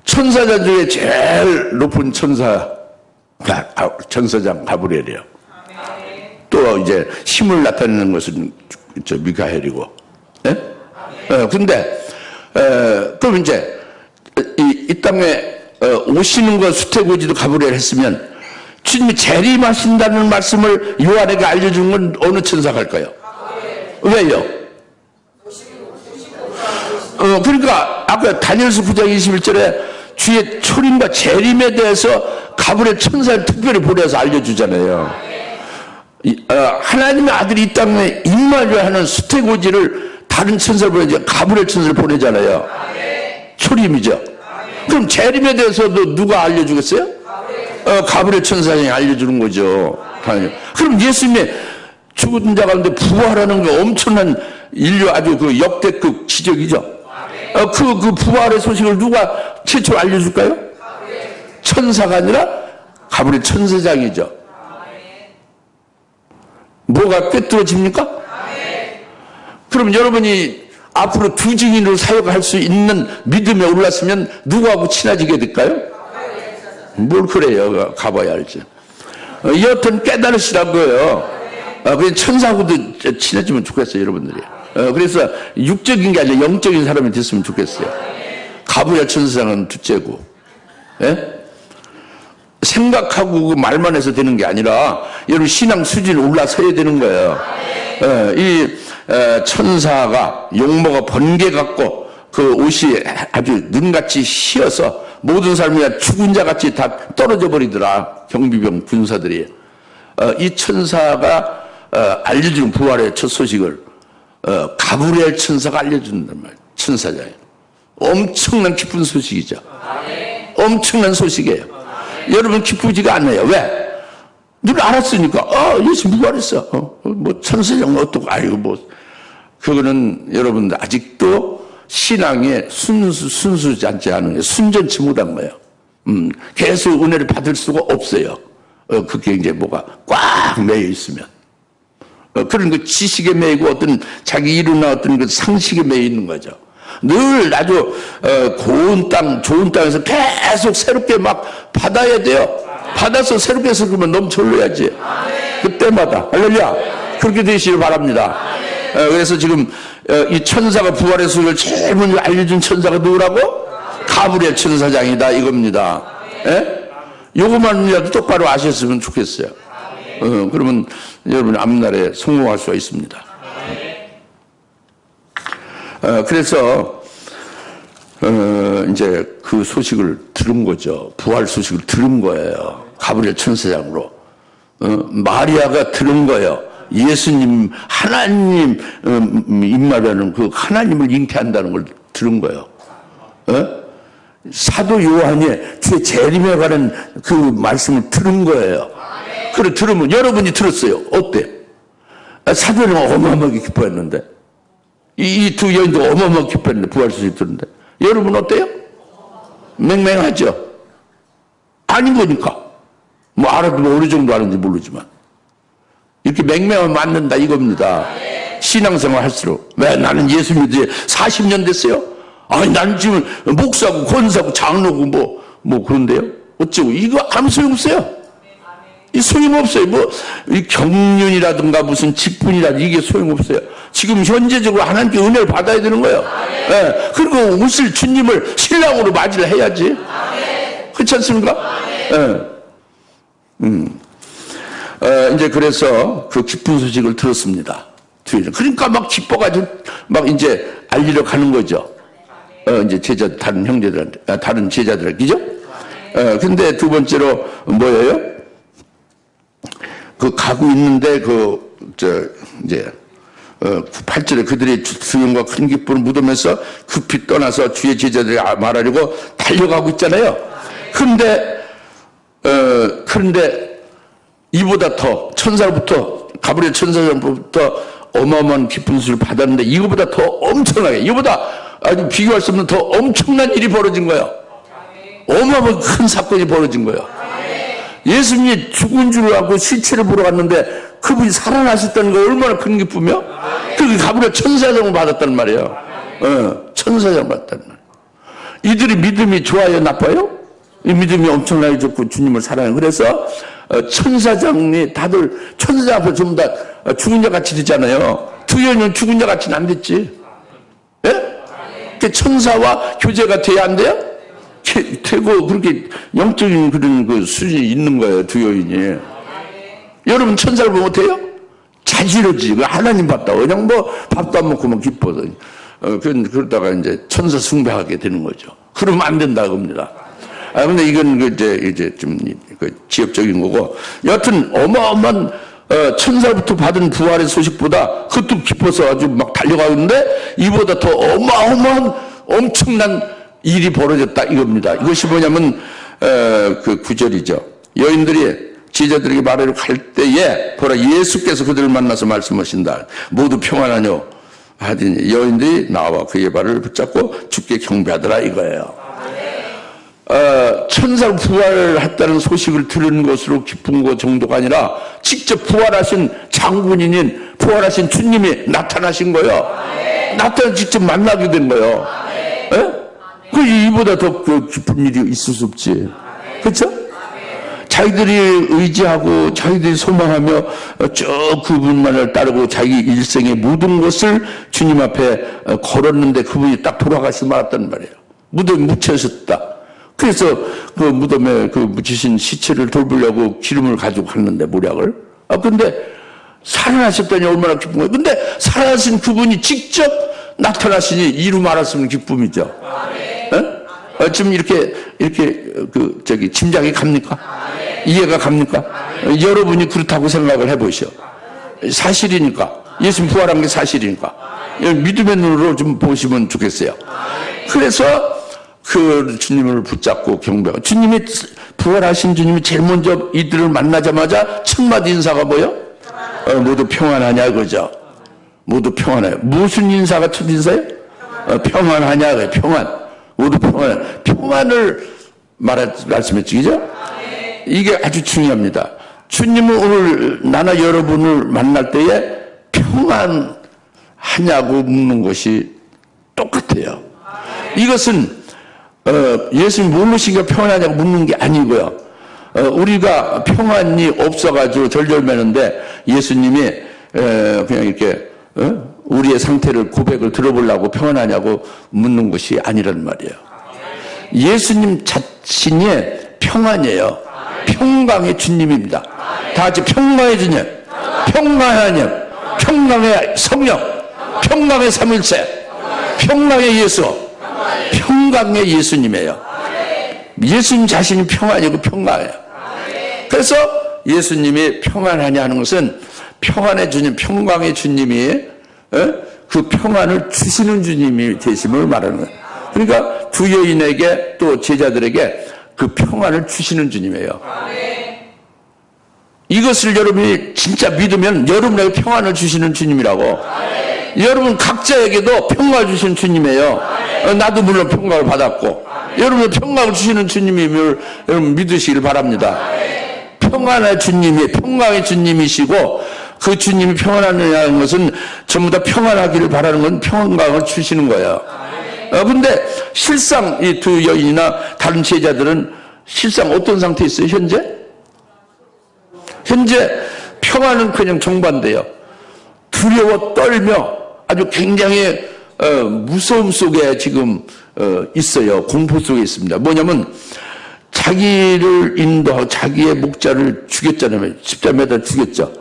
천사자 중에 제일 높은 천사장 가브리엘이에요. 또 이제 힘을 나타내는 것은 미카엘이고. 예? 근데 그럼 이제 이 땅에 오시는 것 수태고지도 가브리엘 했으면 주님이 재림하신다는 말씀을 요한에게 알려준 건 어느 천사가 할까요? 왜요? 그러니까 아까 다니엘서 9장 21절에 주의 초림과 재림에 대해서 가브리엘 천사를 특별히 보내서 알려주잖아요. 하나님의 아들이 이 땅에 임마누엘 하는 수태고지를 다른 천사를 보내죠. 가브리엘 천사를 보내잖아요. 초림이죠. 그럼 재림에 대해서도 누가 알려주겠어요? 가브리엘 천사장이 알려주는 거죠. 그럼 예수님의 죽은 자 가운데 부활하는 거 엄청난 인류 아주 그 역대급 기적이죠. 그 부활의 소식을 누가 최초로 알려줄까요? 천사가 아니라 가브리엘 천사장이죠. 뭐가 꿰뚫어집니까? 그럼 여러분이 앞으로 두 증인으로 사역할 수 있는 믿음에 올랐으면 누구하고 친해지게 될까요? 뭘 그래요? 가봐야 알지. 여하튼 깨달으시라고요. 그냥 천사하고도 친해지면 좋겠어요, 여러분들이. 그래서 육적인 게 아니라 영적인 사람이 됐으면 좋겠어요. 가브리엘 천사장은 둘째고. 예? 생각하고 그 말만 해서 되는 게 아니라 여러분 신앙 수준이 올라서야 되는 거예요. 이 천사가 용모가 번개 같고 그 옷이 아주 눈같이 휘어서 모든 사람이 죽은 자같이 다 떨어져 버리더라. 경비병 군사들이. 이 천사가 알려주는 부활의 첫 소식을 가브리엘 천사가 알려준단 말이에요. 천사장이에요. 엄청난 기쁜 소식이죠. 엄청난 소식이에요. 여러분 기쁘지가 않아요. 왜? 늘 알았으니까. 예수 부활했어. 뭐 천사장 어떻고 아이고 뭐 그거는 여러분들 아직도 신앙에 순수지 않은 거예요. 순전치 못한 거예요. 계속 은혜를 받을 수가 없어요. 그게 이제 뭐가 꽉 매여 있으면. 그런 그 지식에 매이고 어떤 자기 이루나 어떤 그 상식에 매여 있는 거죠. 늘 아주 고운 땅, 좋은 땅에서 계속 새롭게 막 받아야 돼요. 받아서 새롭게 해서 그러면 넘쳐 흘러야지. 그때마다. 할렐루야. 그렇게 되시길 바랍니다. 그래서 지금 이 천사가 부활의 소식을 제일 먼저 알려준 천사가 누구라고? 가브리엘 천사장이다 이겁니다. 예? 요것만이라도 똑바로 아셨으면 좋겠어요. 그러면 여러분 앞날에 성공할 수가 있습니다. 그래서 이제 그 소식을 들은 거죠. 부활 소식을 들은 거예요. 가브리엘 천사장으로. 마리아가 들은 거예요. 예수님, 하나님 임마라는 그 하나님을 잉태한다는 걸 들은 거예요. 사도 요한이 주의 재림에 관한 그 말씀을 들은 거예요. 그래 들으면 여러분이 들었어요. 어때? 사도는 어마어마하게 기뻐했는데 이 두 여인도 어마어마하게 기뻐했는데 부활 소식 들었는데 여러분 어때요? 맹맹하죠? 아닌 거니까 뭐 알아도 뭐 어느 정도 아는지 모르지만 이렇게 맹맹하면 맞는다 이겁니다. 신앙생활 할수록 왜 나는 예수 믿지 40년 됐어요? 아니 나는 지금 목사고 권사고 장로고 뭐 그런데요? 어쩌고 이거 아무 소용없어요. 이 소용없어요. 뭐 이 경륜이라든가 무슨 직분이라든가 이게 소용없어요. 지금 현재적으로 하나님께 은혜를 받아야 되는 거예요. 예. 그리고 오실 주님을 신랑으로 맞이를 해야지. 그렇지 않습니까? 예. 이제 그래서 그 기쁜 소식을 들었습니다. 그러니까 막 기뻐가지고 막 이제 알리러 가는 거죠. 이제 다른 형제들한테, 다른 제자들한테, 그죠? 근데 두 번째로 뭐예요? 그 가고 있는데 이제 8절에 그들의 수용과 큰 기쁨을 묻으면서 급히 떠나서 주의 제자들이 말하려고 달려가고 있잖아요. 그런데 이보다 더 천사로부터 가브리엘 천사로부터 어마어마한 기쁜 소식을 받았는데 이거보다 더 엄청나게 이거보다 아주 비교할 수 없는 더 엄청난 일이 벌어진 거예요. 어마어마한 큰 사건이 벌어진 거예요. 예수님이 죽은 줄 알고 시체를 보러 갔는데 그분이 살아나셨다는 거 얼마나 큰 기쁨이요? 그게 가브리엘 천사장을 받았단 말이에요. 천사장 받았단 말이에요. 이들이 믿음이 좋아요, 나빠요? 이 믿음이 엄청나게 좋고 주님을 사랑해요. 그래서 천사장이 다들 천사장 앞에 전부 다 죽은 자 같이 되잖아요. 두 여인은 죽은 자 같이는 안 됐지. 예? 그 천사와 교제가 돼야 안 돼요? 되고 그렇게 영적인 그런 그 수준이 있는 거예요. 두 여인이. 여러분 천사를 보면 어때요? 자지러지. 하나님 봤다고. 그냥 뭐 밥도 안 먹고 막 기뻐서. 그러다가 이제 천사 숭배하게 되는 거죠. 그러면 안 된다 겁니다. 근데 이건 이제 좀 지엽적인 거고. 여하튼 어마어마한 천사부터 받은 부활의 소식보다 그것도 기뻐서 아주 막 달려가는데 이보다 더 어마어마한 엄청난 일이 벌어졌다 이겁니다. 이것이 뭐냐면 그 9절이죠. 여인들이 제자들에게 말하러 갈 때에 보라 예수께서 그들을 만나서 말씀하신다. 모두 평안하뇨 하더니 여인들이 나와 그의 발을 붙잡고 주께 경배하더라 이거예요. 천사 부활했다는 소식을 들은 것으로 기쁜 것 정도가 아니라 직접 부활하신 장군인인 부활하신 주님이 나타나신 거예요. 나타나 직접 만나게 된 거예요. 그 이보다 더 기쁜 일이 있을 수 없지. 그렇죠? 자기들이 의지하고 자기들이 소망하며 쭉 그분만을 따르고 자기 일생의 모든 것을 주님 앞에 걸었는데 그분이 딱 돌아가시 말았단 말이에요. 무덤에 묻혀졌다. 그래서 그 무덤에 그 묻히신 시체를 돌보려고 기름을 가지고 갔는데 모략을. 근데 살아나셨다니 얼마나 기쁜 거예요. 근데 살아나신 그분이 직접 나타나시니 이루 말았으면 기쁨이죠. 지금 이렇게 짐작이 갑니까? 이해가 갑니까? 여러분이 그렇다고 생각을 해보시오. 사실이니까. 예수님 부활한 게 사실이니까. 믿음의 눈으로 좀 보시면 좋겠어요. 그래서 그 주님을 붙잡고 경배하고, 주님이 부활하신 주님이 제일 먼저 이들을 만나자마자 첫 마디 인사가 뭐요? 모두 평안하냐 그죠? 모두 평안해요. 무슨 인사가 첫 인사예요? 평안하냐 그래요. 평안. 모두 평안. 평안을 말씀했죠. 그죠? 이게 아주 중요합니다. 주님은 오늘 나나 여러분을 만날 때에 평안하냐고 묻는 것이 똑같아요. 이것은 예수님 모르시니까 평안하냐고 묻는 게 아니고요. 우리가 평안이 없어가지고 절절매는데 예수님이 그냥 이렇게 우리의 상태를 고백을 들어보려고 평안하냐고 묻는 것이 아니란 말이에요. 예수님 자신이 평안이에요. 평강의 주님입니다. 다 같이 평강의 주님, 평강의 하나님, 평강의 성령, 평강의 삼일체, 평강의 예수, 평강의 예수님이에요. 예수님 자신이 평안이고 평강해요. 그래서 예수님이 평안하냐 하는 것은 평안의 주님, 평강의 주님이 그 평안을 주시는 주님이 되심을 말하는 거예요. 그러니까 두 여인에게 또 제자들에게 그 평안을 주시는 주님이에요. 이것을 여러분이 진짜 믿으면 여러분에게 평안을 주시는 주님이라고. 여러분 각자에게도 평강을 주시는 주님이에요. 나도 물론 평강을 받았고 여러분 평강을 주시는 주님임을 여러분 믿으시길 바랍니다. 평안의 주님이 평강의 주님이시고 그 주님이 평안하느냐는 것은 전부 다 평안하기를 바라는 건 평강을 주시는 거예요. 근데 실상 이 두 여인이나 다른 제자들은 실상 어떤 상태에 있어요? 현재 평안은 그냥 정반대예요. 두려워 떨며 아주 굉장히 무서움 속에 지금 있어요. 공포 속에 있습니다. 뭐냐면 자기를 인도하고 자기의 목자를 죽였잖아요. 십자가에다 죽였죠.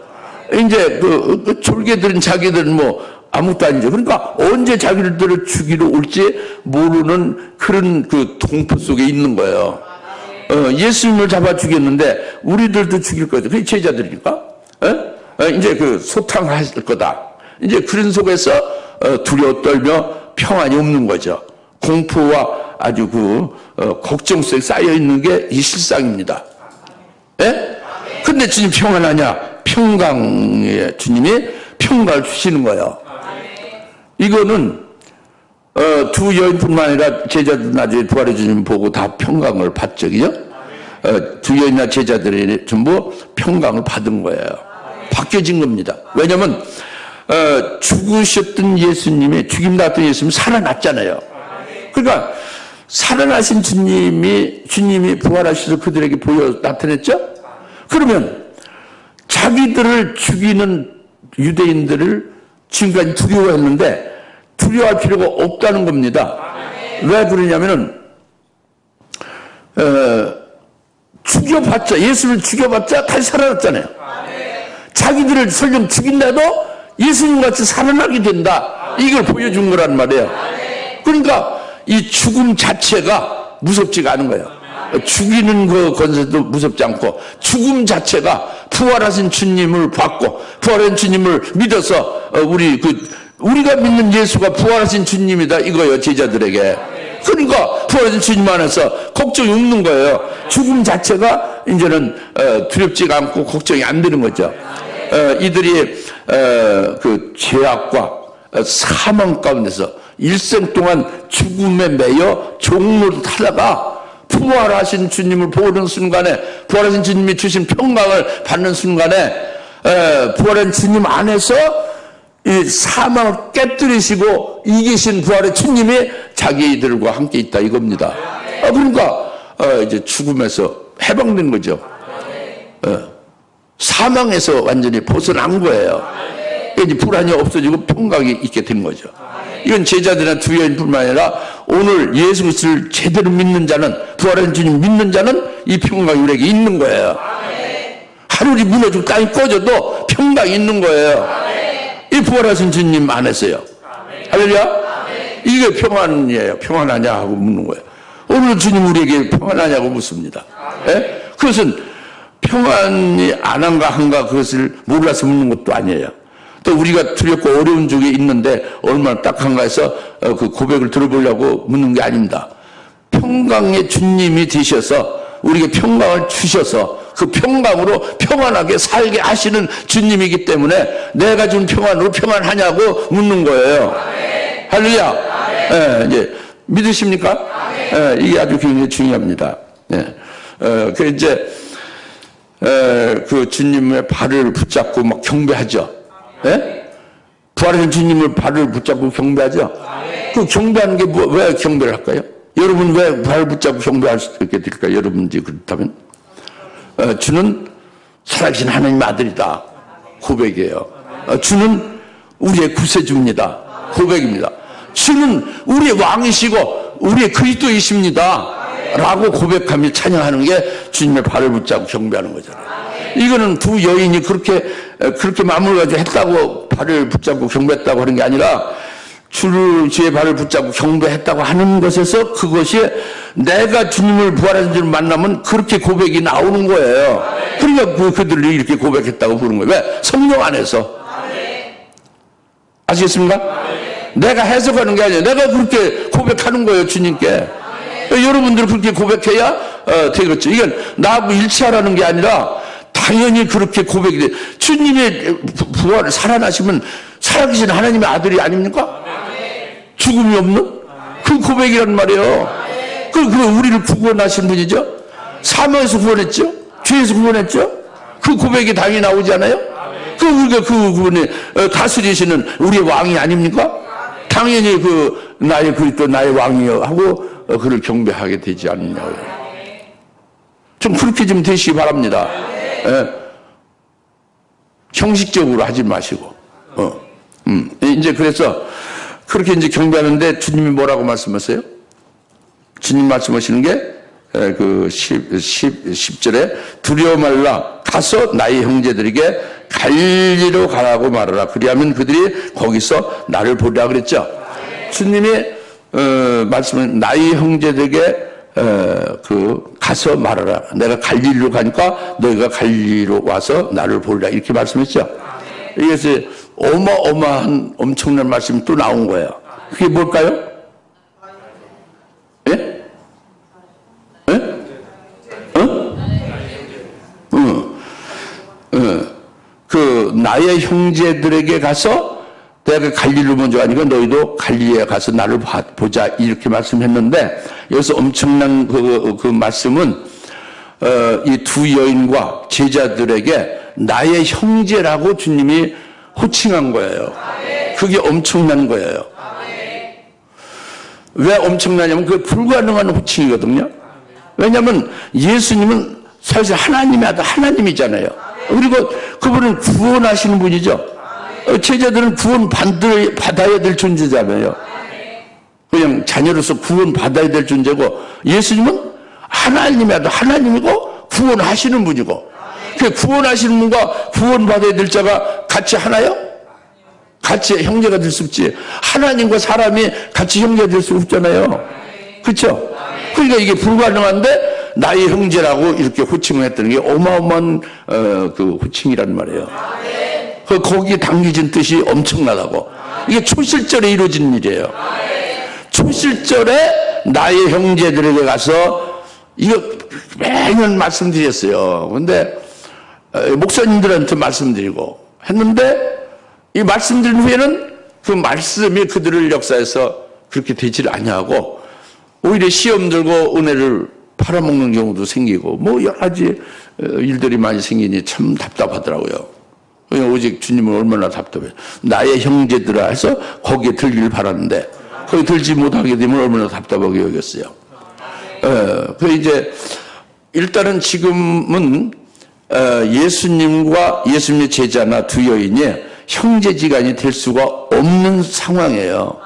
이제 그 졸개들은 자기들은 뭐 아무것도 아니죠. 그러니까 언제 자기들을 죽이러 올지 모르는 그런 그 공포 속에 있는 거예요. 예수님을 잡아 죽였는데 우리들도 죽일 거죠. 그게 제자들이니까. 이제 그 소탕할 거다. 이제 그런 속에서 두려워 떨며 평안이 없는 거죠. 공포와 아주 걱정 속에 쌓여 있는 게 이 실상입니다. 예? 근데 주님 평안하냐? 평강의 주님이 평강을 주시는 거예요. 이거는 두 여인뿐만 아니라 제자들 나중에 부활의 주님 보고 다 평강을 받죠. 그죠? 두 여인이나 제자들이 전부 평강을 받은 거예요. 바뀌어진 겁니다. 왜냐하면 죽으셨던 예수님이 죽임 당했던 예수님이 살아났잖아요. 그러니까 살아나신 주님이 부활하셔서 그들에게 보여 나타냈죠. 그러면 자기들을 죽이는 유대인들을 지금까지 두려워했는데 두려워할 필요가 없다는 겁니다. 왜 그러냐면은 죽여봤자 예수를 죽여봤자 다시 살아났잖아요. 자기들을 설령 죽인다도 예수님같이 살아나게 된다. 이걸 보여준 거란 말이에요. 그러니까 이 죽음 자체가 무섭지가 않은 거예요. 죽이는 그 건설도 무섭지 않고 죽음 자체가 부활하신 주님을 받고 부활한 주님을 믿어서 우리가 믿는 예수가 부활하신 주님이다 이거예요. 제자들에게. 그러니까 부활하신 주님 안에서 걱정이 없는 거예요. 죽음 자체가 이제는 두렵지가 않고 걱정이 안 되는 거죠. 이들이 그 죄악과 사망 가운데서 일생 동안 죽음에 매여 종로를 타다가 부활하신 주님을 보는 순간에 부활하신 주님이 주신 평강을 받는 순간에 부활한 주님 안에서 이 사망을 깨뜨리시고 이기신 부활의 주님이 자기들과 함께 있다 이겁니다. 그러니까 이제 죽음에서 해방된 거죠. 사망에서 완전히 벗어난 거예요. 이제 불안이 없어지고 평강이 있게 된 거죠. 이건 제자들이나 두 여인뿐만 아니라 오늘 예수 그리스도를 제대로 믿는 자는 부활한 주님 믿는 자는 이 평강이 우리에게 있는 거예요. 하늘이 무너지고 땅이 꺼져도 평강이 있는 거예요. 이 부활하신 주님 안에서요. 할렐루야. 이게 평안이에요. 평안하냐 하고 묻는 거예요. 오늘 주님 우리에게 평안하냐고 묻습니다. 예? 그것은 평안이 안 한가 한가 그것을 몰라서 묻는 것도 아니에요. 또 우리가 두렵고 어려운 중에 있는데 얼마나 딱한가 해서 그 고백을 들어보려고 묻는 게 아닙니다. 평강의 주님이 되셔서 우리에게 평강을 주셔서 그 평강으로 평안하게 살게 하시는 주님이기 때문에 내가 준 평안으로 평안하냐고 묻는 거예요. 할렐루야. 예, 이제 믿으십니까? 예, 이게 아주 굉장히 중요합니다. 예. 그 이제 그 주님의 발을 붙잡고 막 경배하죠. 예? 부활하신 주님을 발을 붙잡고 경배하죠. 그 경배하는 게 왜 경배를 할까요? 여러분 왜 발을 붙잡고 경배할 수 있게 될까요? 여러분들이 그렇다면 주는 살아계신 하나님 아들이다. 고백이에요. 주는 우리의 구세주입니다. 고백입니다. 주는 우리의 왕이시고 우리의 그리스도이십니다. 라고 고백하며 찬양하는 게 주님의 발을 붙잡고 경배하는 거잖아요. 이거는 두 여인이 그렇게 마음을 가지고 했다고 발을 붙잡고 경배했다고 하는 게 아니라 주의 발을 붙잡고 경배했다고 하는 것에서 그것이 내가 주님을 부활하신 주를 만나면 그렇게 고백이 나오는 거예요. 그러니까 그들이 이렇게 고백했다고 부르는 거예요. 왜? 성령 안에서. 아시겠습니까? 내가 해석하는 게 아니에요. 내가 그렇게 고백하는 거예요, 주님께. 여러분들 그렇게 고백해야 되겠죠. 이건 나하고 일치하라는 게 아니라 당연히 그렇게 고백이 돼. 주님의 부활을 살아나시면 살아계신 하나님의 아들이 아닙니까? 죽음이 없는 그 고백이란 말이에요. 그 우리를 구원하신 분이죠. 사망에서 구원했죠. 죄에서 구원했죠. 그 고백이 당연히 나오지 않아요? 그 우리가 그 구원에 다스리시는 우리의 왕이 아닙니까? 당연히 그 나의 그리스도 나의 왕이여 하고 그를 경배하게 되지 않느냐고요. 좀 그렇게 좀 되시기 바랍니다. 예. 형식적으로 하지 마시고. 이제 그래서 그렇게 이제 경배하는데 주님이 뭐라고 말씀하세요? 주님 말씀하시는 게 그 10절에 두려워 말라 가서 나의 형제들에게 갈리로 가라고 말하라. 그리하면 그들이 거기서 나를 보리라 그랬죠. 주님이 말씀은 나의 형제들에게 가서 말하라. 내가 갈릴리로 가니까 너희가 갈릴리로 와서 나를 보리라. 이렇게 말씀했죠. 이것이 어마어마한 엄청난 말씀이 또 나온 거예요. 그게 뭘까요? 예? 예? 그 나의 형제들에게 가서 내가 갈릴리로 먼저 가니까 너희도 갈릴리에 가서 나를 보자 이렇게 말씀했는데 여기서 엄청난 그 말씀은 이 두 여인과 제자들에게 나의 형제라고 주님이 호칭한 거예요. 그게 엄청난 거예요. 왜 엄청나냐면 그게 불가능한 호칭이거든요. 왜냐하면 예수님은 사실 하나님의 아들 하나님이잖아요. 그리고 그분은 구원하시는 분이죠. 제자들은 구원 받아야 될 존재잖아요. 그냥 자녀로서 구원 받아야 될 존재고 예수님은 하나님의 아들 하나님이고 구원하시는 분이고 그 구원하시는 분과 구원받아야 될 자가 같이 하나요? 같이 형제가 될 수 없지. 하나님과 사람이 같이 형제가 될 수 없잖아요. 그렇죠? 그러니까 이게 불가능한데 나의 형제라고 이렇게 호칭을 했다는 게 어마어마한 그 호칭이란 말이에요. 거기에 담겨진 뜻이 엄청나다고. 이게 초실절에 이루어진 일이에요. 초실절에 나의 형제들에게 가서 이거 매년 말씀드렸어요. 근데 목사님들한테 말씀드리고 했는데 이 말씀드린 후에는 그 말씀이 그들을 역사에서 그렇게 되지를 아니하고 오히려 시험 들고 은혜를 팔아먹는 경우도 생기고 뭐 여러 가지 일들이 많이 생기니 참 답답하더라고요. 오직 주님은 얼마나 답답해요. 나의 형제들아 해서 거기에 들기를 바랐는데 거기 들지 못하게 되면 얼마나 답답하게 여겼어요. 그 이제 일단은 지금은 예수님과 예수님의 제자나 두 여인이 형제지간이 될 수가 없는 상황이에요.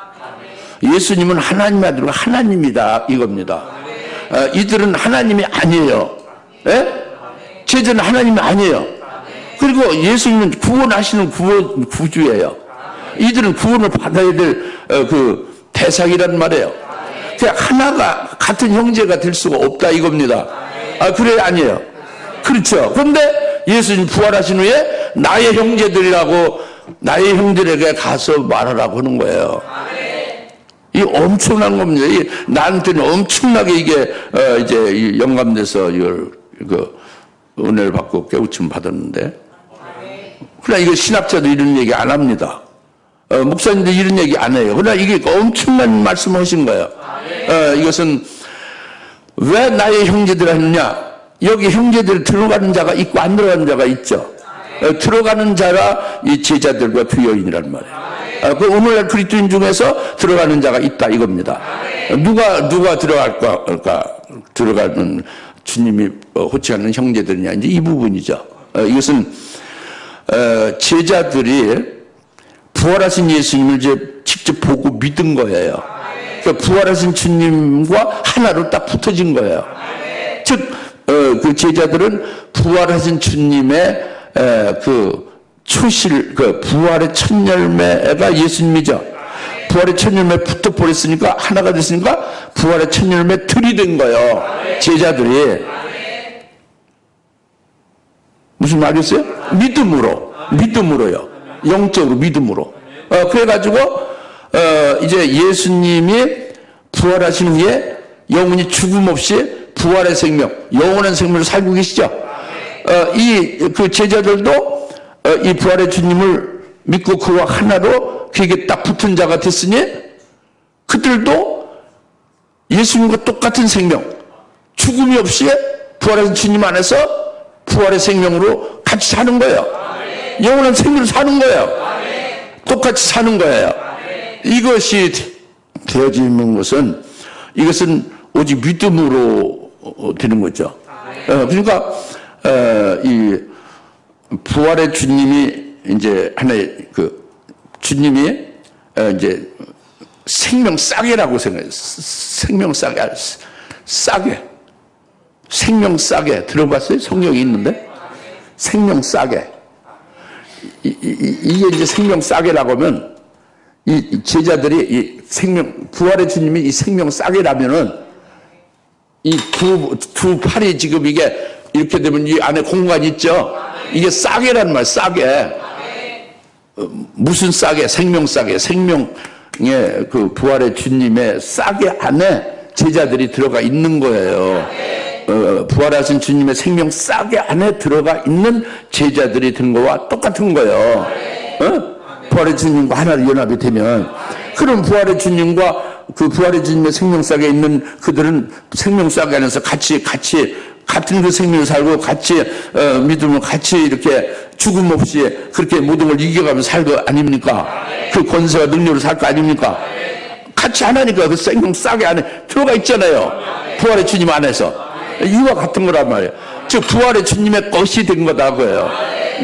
예수님은 하나님의 아들과 하나님이다 이겁니다. 이들은 하나님이 아니에요. 예? 제자는 하나님이 아니에요. 그리고 예수님은 구원하시는 구주예요. 이들은 구원을 받아야 될 대상이란 말이에요. 그냥 하나가 같은 형제가 될 수가 없다 이겁니다. 아, 그래? 아니에요. 그렇죠. 그런데 예수님 부활하신 후에 나의 형제들이라고 나의 형들에게 가서 말하라고 하는 거예요. 이 엄청난 겁니다. 이 나한테는 엄청나게 이게 이제 영감돼서 이걸 은혜를 받고 깨우침 받았는데, 그러나 이거 신학자도 이런 얘기 안 합니다. 목사님도 이런 얘기 안 해요. 그러나 이게 엄청난 말씀을 하신 거예요. 이것은 왜 나의 형제들 하느냐? 여기 형제들 들어가는 자가 있고 안 들어가는 자가 있죠. 들어가는 자가 이 제자들과 부여인이란 말이에요. 그 오늘날 그리스도인 중에서 들어가는 자가 있다 이겁니다. 누가 들어갈까? 들어가는 주님이 호칭하는 형제들이냐, 이제 이 부분이죠. 이것은 제자들이 부활하신 예수님을 이제 직접 보고 믿은 거예요. 그러니까 부활하신 주님과 하나로 딱 붙어진 거예요. 즉, 그 제자들은 부활하신 주님의 그 초실, 그 부활의 첫 열매가 예수님이죠. 부활의 첫 열매 붙어버렸으니까, 하나가 됐으니까 부활의 첫 열매 들이 된 거예요. 제자들이. 무슨 말이었어요? 믿음으로요. 영적으로 믿음으로. 그래가지고 이제 예수님이 부활하신 후에 영원히 죽음 없이 부활의 생명, 영원한 생명을 살고 계시죠. 그 제자들도 이 부활의 주님을 믿고 그와 하나로 그에게 딱 붙은 자가 됐으니 그들도 예수님과 똑같은 생명, 죽음이 없이 부활하신 주님 안에서 부활의 생명으로 같이 사는 거예요. 영원한 생명을 사는 거예요. 똑같이 사는 거예요. 이것이 되어지는 것은, 이것은 오직 믿음으로 되는 거죠. 그러니까 이 부활의 주님이 이제 하나의 그 주님이 이제 생명 싸게라고 생각해요. 생명 싸게 들어봤어요? 성경이 있는데 생명 싸게. 이게 이제 생명 싸게라고 하면, 이 제자들이 이 생명, 부활의 주님이 이 생명 싸게라면은 이 두 팔이 지금 이게 이렇게 되면 이 안에 공간이 있죠? 이게 싸게란 말, 싸게. 무슨 싸게? 생명 싸게. 생명의 그 부활의 주님의 싸게 안에 제자들이 들어가 있는 거예요. 부활하신 주님의 생명 싸게 안에 들어가 있는 제자들이 된 거와 똑같은 거예요. 부활의 주님과 하나로 연합이 되면, 그럼 부활의 주님과 그 부활의 주님의 생명 싸게 있는 그들은 생명 싸게 안에서 같이 같은 그 생명을 살고 같이 믿음을 같이 이렇게 죽음 없이 그렇게 모든 걸 이겨가며 살 거 아닙니까? 그 권세와 능력을 살 거 아닙니까? 같이 하나니까 그 생명 싸게 안에 들어가 있잖아요. 부활의 주님 안에서. 이와 같은 거란 말이에요. 즉 부활의 주님의 것이 된 거다 그거예요.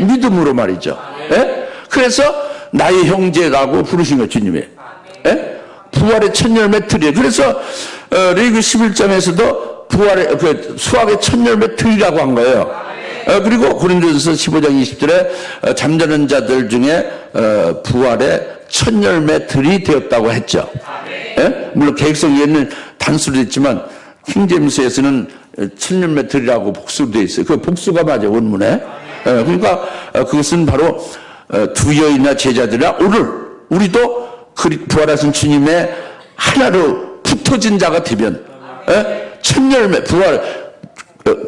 믿음으로 말이죠. 예? 그래서 나의 형제라고 부르신 거예요, 주님이. 예? 부활의 첫 열매 틀이에요. 그래서 레위기 11장에서도 부활의 그 수학의 첫 열매 틀이라고 한 거예요. 그리고 고린도전서 15장 20절에 잠자는 자들 중에 부활의 첫 열매 틀이 되었다고 했죠. 예? 물론 계획성에는 단수로 했지만 킹제임스에서는 첫 열매 틀이라고 복수로 되어 있어요. 그 복수가 맞아요, 원문에. 그러니까 그것은 바로 두 여인이나 제자들이나 오늘 우리도 부활하신 주님의 하나로 붙어진 자가 되면 첫 열매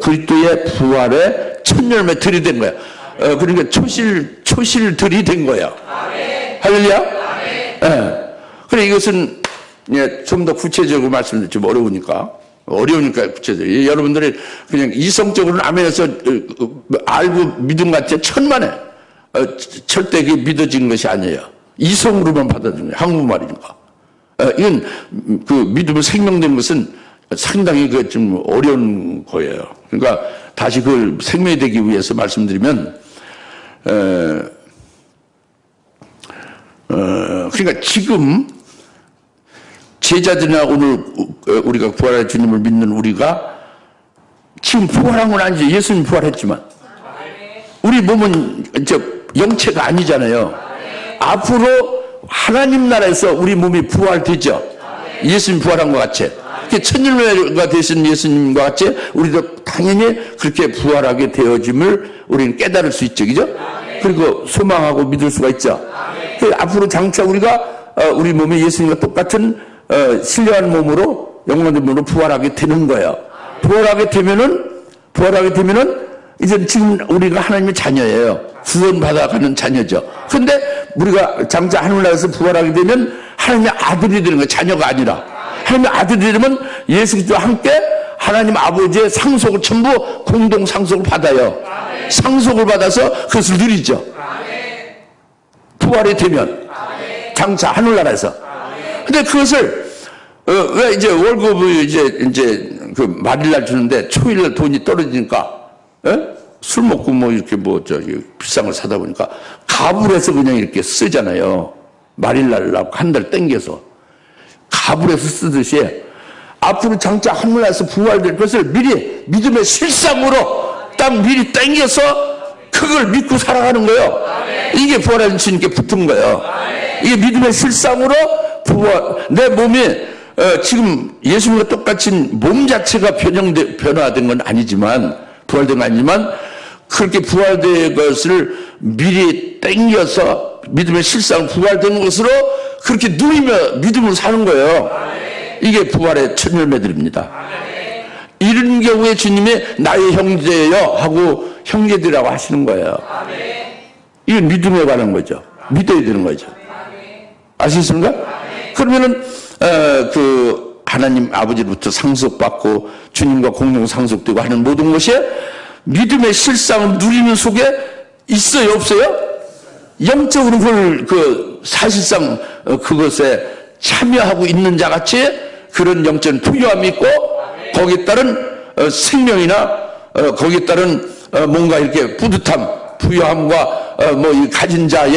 그리스도의 부활의 첫 열매 들이 된 거야. 그러니까 초실들이 된 거야. 할렐루야. 그래 이것은 좀 더 구체적으로 말씀드리면 좀 어려우니까 구체적으로 여러분들이 그냥 이성적으로는 아멘에서 알고 믿음 같지 천만에 절대 그게 믿어지는 것이 아니에요. 이성으로만 받아들여요. 한국말이니까. 이건 그 믿음을 생명되는 것은 상당히 그 좀 어려운 거예요. 그러니까 다시 그걸 생명이 되기 위해서 말씀드리면, 그러니까 지금 제자들이나 오늘 우리가 부활할 주님을 믿는 우리가 지금 부활한 건 아니죠. 예수님 부활했지만 우리 몸은 이제 영체가 아니잖아요. 앞으로 하나님 나라에서 우리 몸이 부활되죠. 예수님 부활한 것 같이. 천일매가 되신 예수님과 같이 우리도 당연히 그렇게 부활하게 되어짐을 우리는 깨달을 수 있죠. 그죠? 그리고 소망하고 믿을 수가 있죠. 앞으로 장차 우리가 우리 몸에 예수님과 똑같은 신령한 몸으로 영원한 몸으로 부활하게 되는 거예요. 부활하게 되면은 이제 지금 우리가 하나님의 자녀예요. 구원받아가는 자녀죠. 근데 우리가 장차 하늘나라에서 부활하게 되면 하나님의 아들이 되는 거예요. 자녀가 아니라. 하나님의 아들이 되면 예수 그리스도와 함께 하나님 아버지의 상속을 전부 공동 상속을 받아요. 상속을 받아서 그것을 누리죠. 부활이 되면 장차 하늘나라에서. 근데 그것을 왜 이제 월급을 이제 그 말일날 주는데 초일날 돈이 떨어지니까 술 먹고 뭐 이렇게 뭐 저기 비싼 걸 사다 보니까 가불해서 그냥 이렇게 쓰잖아요. 말일날 한 달 땡겨서 가불해서 쓰듯이 앞으로 장차 하늘나라에서 부활될 것을 미리 믿음의 실상으로 딱 미리 땡겨서 그걸 믿고 살아가는 거예요. 이게 부활하신 주님께 붙은 거예요. 이게 믿음의 실상으로 부활, 내 몸이 지금 예수님과 똑같이 몸 자체가 변화된 건 아니지만, 부활된 건 아니지만, 그렇게 부활된 것을 미리 땡겨서 믿음의 실상 부활된 것으로 그렇게 누리며 믿음으로 사는 거예요. 이게 부활의 첫 열매들입니다. 이런 경우에 주님이 나의 형제여 하고 형제들이라고 하시는 거예요. 이건 믿음에 관한 거죠. 믿어야 되는 거죠. 아시겠습니까? 그러면은 그 하나님 아버지로부터 상속받고 주님과 공동 상속되고 하는 모든 것이 믿음의 실상을 누리는 속에 있어요, 없어요? 영적으로 그걸 사실상 그것에 참여하고 있는 자 같이 그런 영적인 부유함이 있고 거기에 따른 생명이나 거기에 따른 뭔가 이렇게 뿌듯함, 부유함과 뭐 이 가진 자의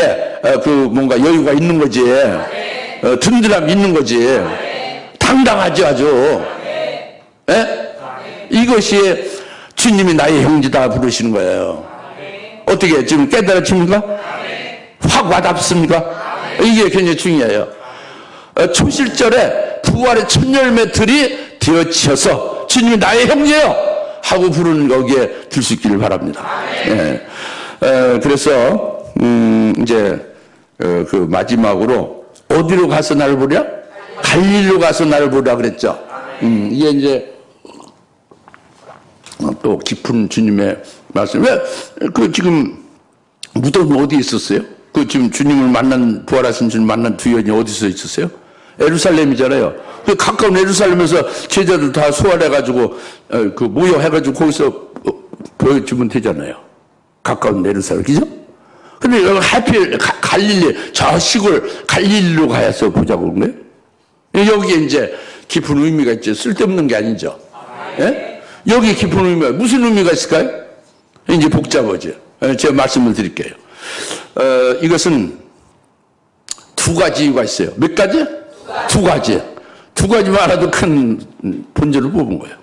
그 뭔가 여유가 있는 거지. 든든함이 있는 거지. 당당하죠, 아주. 예? 이것이 주님이 나의 형제다 부르시는 거예요. 어떻게 지금 깨달아집니까? 확 와닿습니까? 이게 굉장히 중요해요. 초실절에 부활의 첫 열매들이 되어져서 주님이 나의 형제요 하고 부르는 거기에 들 수 있기를 바랍니다. 예. 그래서 이제 그 마지막으로 어디로 가서 나를 보랴? 갈릴리로 가서 나를 보라 그랬죠. 이게 이제 또 깊은 주님의 말씀. 왜 그 지금 무덤 어디에 있었어요? 그 지금 주님을 만난, 부활하신 주님 만난 두연이 어디서 있었어요? 예루살렘이잖아요. 그 가까운 예루살렘에서 제자들 다 소환해가지고 그 모여해가지고 거기서 보여주면 되잖아요. 가까운 예루살렘, 그죠? 근데 여기 하필 갈릴리, 저 시골 갈릴리로 가서 보자고 그런 거예요? 여기에 이제 깊은 의미가 있죠. 쓸데없는 게 아니죠. 예? 여기 깊은 의미가, 무슨 의미가 있을까요? 이제 복잡하죠. 제가 말씀을 드릴게요. 이것은 두 가지 이유가 있어요. 몇 가지? 두 가지. 두 가지만 알아도 큰 본질을 뽑은 거예요.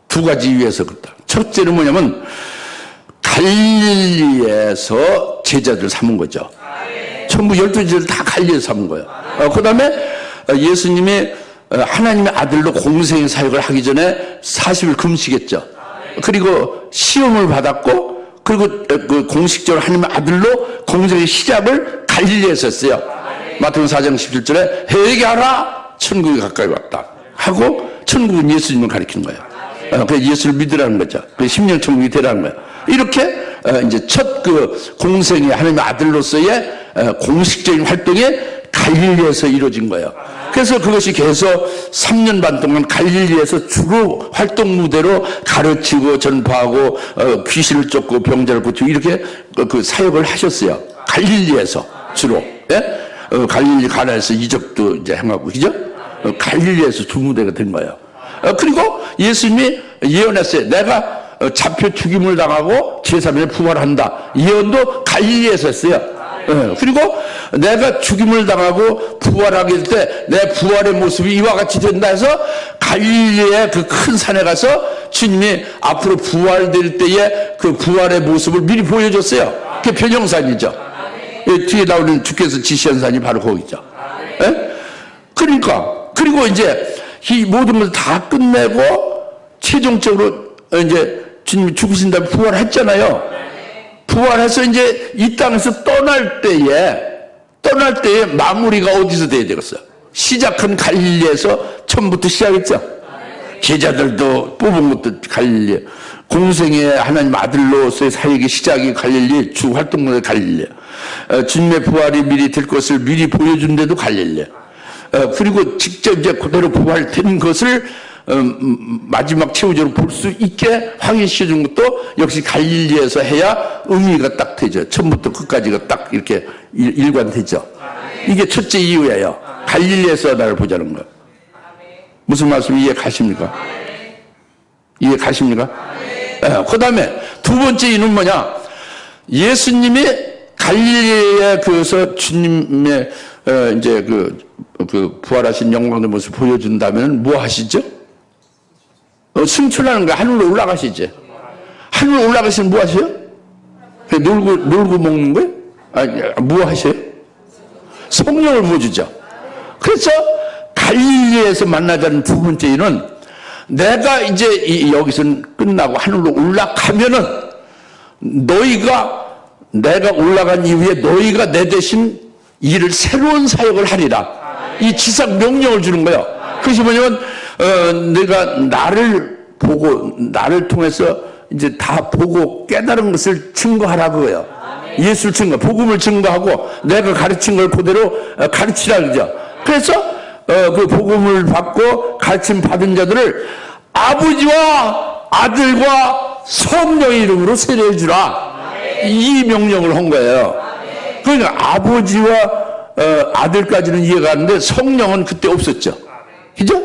두 가지 이유에서 그렇다. 첫째는 뭐냐면, 갈릴리에서 제자들 삼은 거죠. 전부 12제자들 다 갈릴리에서 삼은 거예요. 그 다음에 예수님이 하나님의 아들로 공생의 사역을 하기 전에 40일 금식했죠. 그리고 시험을 받았고, 그리고 그 공식적으로 하나님의 아들로 공생의 시작을 갈릴리에서 했어요. 마태복음 4장 17절에 회개하라, 천국이 가까이 왔다 하고 천국은 예수님을 가리키는 거예요. 그래서 예수를 믿으라는 거죠. 그래서 10년 천국이 되라는 거예요. 이렇게 이제 첫 그 공생의 하나님의 아들로서의 공식적인 활동이 갈릴리에서 이루어진 거예요. 그래서 그것이 계속 3년 반 동안 갈릴리에서 주로 활동 무대로 가르치고 전파하고 귀신을 쫓고 병자를 고치고 이렇게 그 사역을 하셨어요. 갈릴리에서 주로. 예? 갈릴리 가나에서 이적도 이제 행하고, 그죠? 갈릴리에서 주무대가 된 거예요. 그리고 예수님이 예언했어요. 내가 잡혀 죽임을 당하고 제3일에 부활한다. 예언도 갈릴리에서 했어요. 그리고 내가 죽임을 당하고 부활하게 될 때 내 부활의 모습이 이와 같이 된다 해서 갈릴리의 그 큰 산에 가서 주님이 앞으로 부활될 때의 그 부활의 모습을 미리 보여줬어요. 그게 변형산이죠. 뒤에 나오는 주께서 지시한 산이 바로 거기죠. 그러니까 그리고 이제 이 모든 것을 다 끝내고 최종적으로 이제 주님이 죽으신 다음에 부활했잖아요. 부활해서 이제 이 땅에서 떠날 때에 마무리가 어디서 돼야 되겠어요? 시작한 갈릴리에서 처음부터 시작했죠. 제자들도 뽑은 것도 갈릴리, 공생의 하나님 아들로서의 사역의 시작이 갈릴리, 주 활동문의 갈릴리, 주님의 부활이 미리 될 것을 미리 보여준 데도 갈릴리, 그리고 직접 이제 그대로 부활된 것을 마지막 최후적으로 볼 수 있게 확인시켜 준 것도 역시 갈릴리에서 해야 의미가 딱 되죠. 처음부터 끝까지가 딱 이렇게 일관되죠. 이게 첫째 이유예요. 갈릴리에서 나를 보자는 거예요. 무슨 말씀 이해 가십니까? 이해 가십니까? 그 다음에 두 번째 이유는 뭐냐? 예수님이 갈릴리에 그래서 주님의 이제 그 부활하신 영광의 모습 보여준다면 뭐 하시죠? 승천하는 거야. 하늘로 올라가시지. 하늘로 올라가시면 뭐 하세요? 놀고 먹는 거예요? 아니, 뭐 하세요? 성령을 부어주죠. 그래서 갈릴리에서 만나자는 두 번째 이유는 내가 이제 여기서는 끝나고 하늘로 올라가면은 내가 올라간 이후에 너희가 내 대신 일을 새로운 사역을 하리라. 이 지상 명령을 주는 거예요. 그것이 뭐냐면 내가 나를 보고 나를 통해서 이제 다 보고 깨달은 것을 증거하라 그거예요. 예수를 증거, 복음을 증거하고 내가 가르친 걸 그대로 가르치라 그러죠. 그래서 그 복음을 받고 가르침 받은 자들을 아버지와 아들과 성령의 이름으로 세례해 주라. 이 명령을 한 거예요. 그러니까 아버지와 아들까지는 이해가 가는데 성령은 그때 없었죠. 그죠?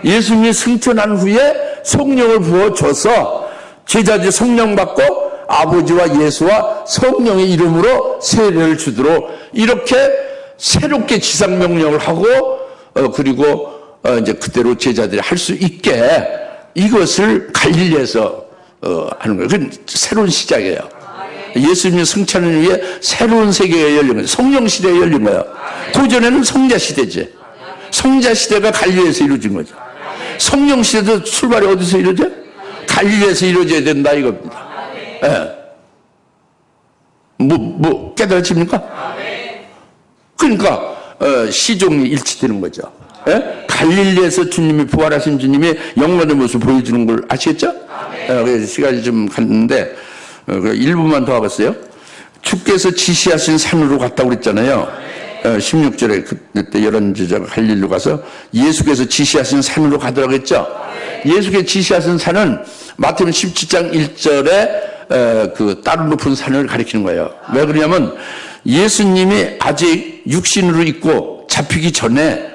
예수님이 승천한 후에 성령을 부어줘서 제자들이 성령 받고 아버지와 예수와 성령의 이름으로 세례를 주도록 이렇게 새롭게 지상 명령을 하고 그리고 이제 그대로 제자들이 할 수 있게 이것을 갈릴리에서 하는 거예요. 그건 새로운 시작이에요. 예수님의 승천을 위해 새로운 세계가 열린 거예요. 성령 시대가 열린 거예요. 그전에는 성자 시대지. 성자 시대가 갈릴리에서 이루어진 거죠. 성령 시대도 출발이 어디서 이루어져? 갈릴리에서 이루어져야 된다 이겁니다. 예. 뭐 깨달아집니까? 그러니까 시종이 일치되는 거죠. 예? 갈릴리에서 주님이 부활하신 주님이 영광의 모습을 보여주는 걸 아시겠죠? 그래서 시간이 좀 갔는데 1분만 더 하겠어요. 주께서 지시하신 산으로 갔다고 그랬잖아요. 16절에 그때 열한 제자가 갈릴리로 가서 예수께서 지시하신 산으로 가더라고 했죠. 예수께서 지시하신 산은 마태복음 17장 1절에 그 다른 높은 산을 가리키는 거예요. 왜 그러냐면 예수님이 아직 육신으로 있고 잡히기 전에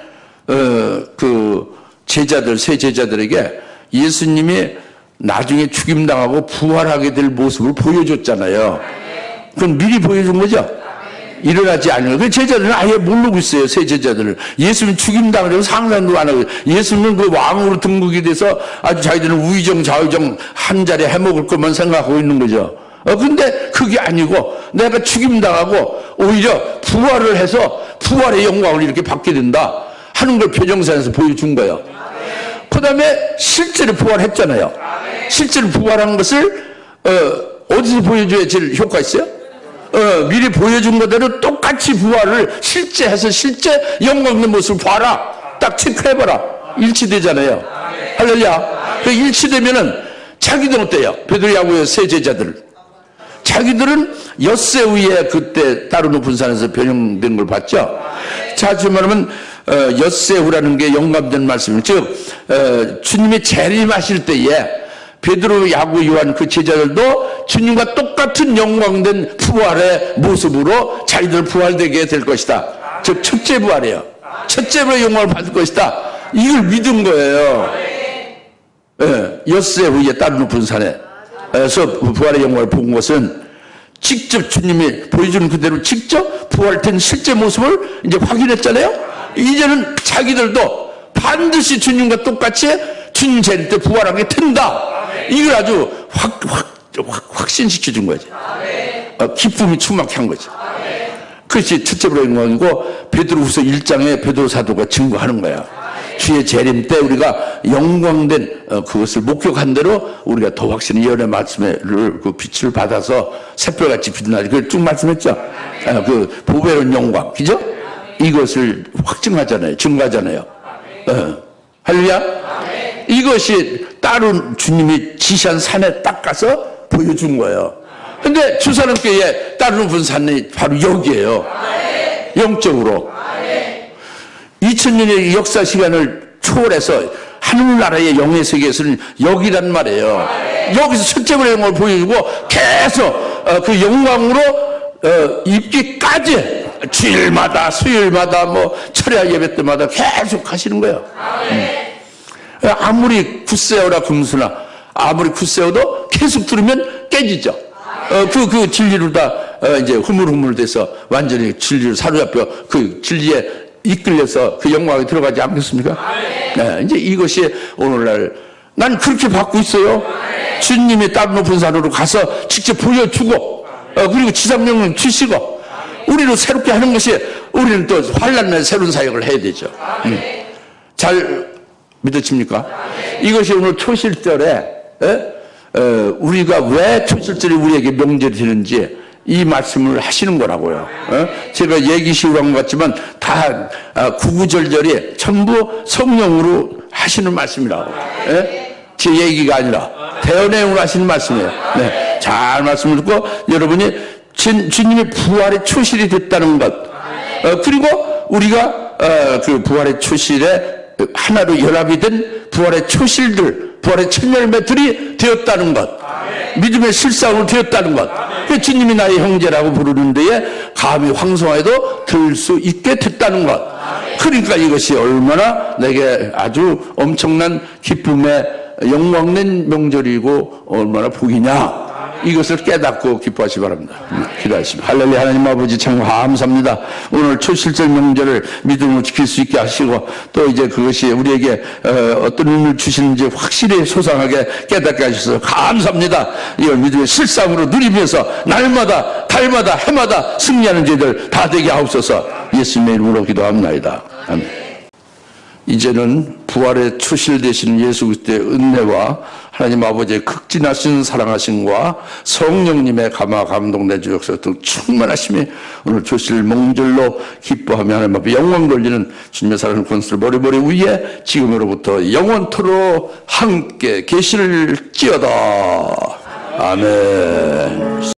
그 제자들 세 제자들에게 예수님이 나중에 죽임당하고 부활하게 될 모습을 보여줬잖아요. 그건 미리 보여준 거죠. 일어나지 않은 그 제자들은 아예 모르고 있어요. 세 제자들은 예수님 죽임당하려고 상상도 안 하고 예수님은 그 왕으로 등극이 돼서 아주 자기들은 우의정 좌의정 한 자리에 해먹을 것만 생각하고 있는 거죠. 근데 그게 아니고 내가 죽임당하고 오히려 부활을 해서 부활의 영광을 이렇게 받게 된다 하는 걸 표정산에서 보여준 거예요. 그 다음에 실제로 부활했잖아요. 실제로 부활한 것을 어디서 보여줘야 제일 효과 있어요? 미리 보여준 거대로 똑같이 부활을 실제 해서 실제 영광 있는 모습을 봐라. 딱 체크해봐라. 일치되잖아요. 할렐루야. 그 일치되면은 자기들은 어때요? 베드로 야고보의 세 제자들. 자기들은 엿새 후에 그때 따로 높은 산에서 변형된 걸 봤죠. 자, 지금 말하면 엿새 후라는 게 영감된 말씀이에요. 즉 주님이 재림하실 때에 베드로, 야고, 요한 그 제자들도 주님과 똑같은 영광된 부활의 모습으로 자기들 부활되게 될 것이다. 즉 첫째 부활이에요. 첫째 부활의 영광을 받을 것이다. 이걸 믿은 거예요. 엿새 후에 따로 높은 산에서 부활의 영광을 본 것은 직접 주님이 보여주는 그대로 직접 부활된 실제 모습을 이제 확인했잖아요. 이제는 자기들도 반드시 주님과 똑같이 주님 재림 때 부활하게 된다. 이걸 아주 확신시켜 준 거지. 기쁨이 충만케 한 거지. 그것이 첫째 부활의 영광이고 베드로후서 1장에 베드로 사도가 증거하는 거야. 주의 재림 때 우리가 영광된 그것을 목격한 대로 우리가 더 확실히 예언의 말씀의 그 빛을 받아서 새별같이 빛나리. 그걸 쭉 말씀했죠. 그 보배로운 영광, 그죠? 이것을 확증하잖아요. 증거하잖아요. 할렐루야. 이것이 따로 주님이 지시한 산에 딱 가서 보여준 거예요. 근데 주사람교회 따로 높은 산이 바로 여기예요. 영적으로. 2000년의 역사 시간을 초월해서 하늘나라의 영의 세계에서는 여기란 말이에요. 여기서 첫째로 영광을 보여주고 계속 그 영광으로 입기까지 주일마다 수요일마다 뭐 철야 예배 때마다 계속 하시는 거예요. 아무리 굳세어라 금수나 아무리 굳세어도 계속 들으면 깨지죠. 그 진리로 다 이제 흐물흐물 돼서 완전히 진리를 사로잡혀 그 진리에 이끌려서 그 영광에 들어가지 않겠습니까? 네, 이제 이것이 오늘날 난 그렇게 받고 있어요. 주님이 따로 높은 산으로 가서 직접 보여주고 그리고 지상명령 주시고 우리로 새롭게 하는 것이 우리는 또 환란의 새로운 사역을 해야 되죠. 잘 믿어집니까? 이것이 오늘 초실절에 우리가 왜 초실절이 우리에게 명절이 되는지 이 말씀을 하시는 거라고요. 제가 얘기식으로 한 것 같지만 다 구구절절이 전부 성령으로 하시는 말씀이라고. 제 얘기가 아니라 대언행으로 하시는 말씀이에요. 네, 잘 말씀을 듣고 여러분이 주님의 부활의 초실이 됐다는 것, 그리고 우리가 그 부활의 초실에 하나로 연합이 된 부활의 초실들, 부활의 천열매들이 되었다는 것, 믿음의 실상으로 되었다는 것. 주님이 나의 형제라고 부르는 데에 감히 황송하여도 들 수 있게 됐다는 것. 그러니까 이것이 얼마나 내게 아주 엄청난 기쁨의 영광된 명절이고 얼마나 복이냐, 이것을 깨닫고 기뻐하시기 바랍니다. 기도하십니다. 할렐루야. 하나님 아버지 참 감사합니다. 오늘 초실절 명절을 믿음으로 지킬 수 있게 하시고 또 이제 그것이 우리에게 어떤 의미를 주시는지 확실히 소상하게 깨닫게 하셔서 감사합니다. 이걸 믿음의 실상으로 누리면서 날마다 달마다 해마다 승리하는 저희들 다 되게 하옵소서. 예수님의 이름으로 기도합니다. 아멘. 이제는 부활의 초실 되신 예수 그리스도의 은혜와 하나님 아버지의 극진하신 사랑하심과 성령님의 감화 감동된 주역사 등 충만하심이 오늘 초실 명절로 기뻐하며 하나님 앞에 영광 돌리는 주님의 사랑하는 권수를 머리머리 위에 지금으로부터 영원토록 함께 계실지어다. 아멘.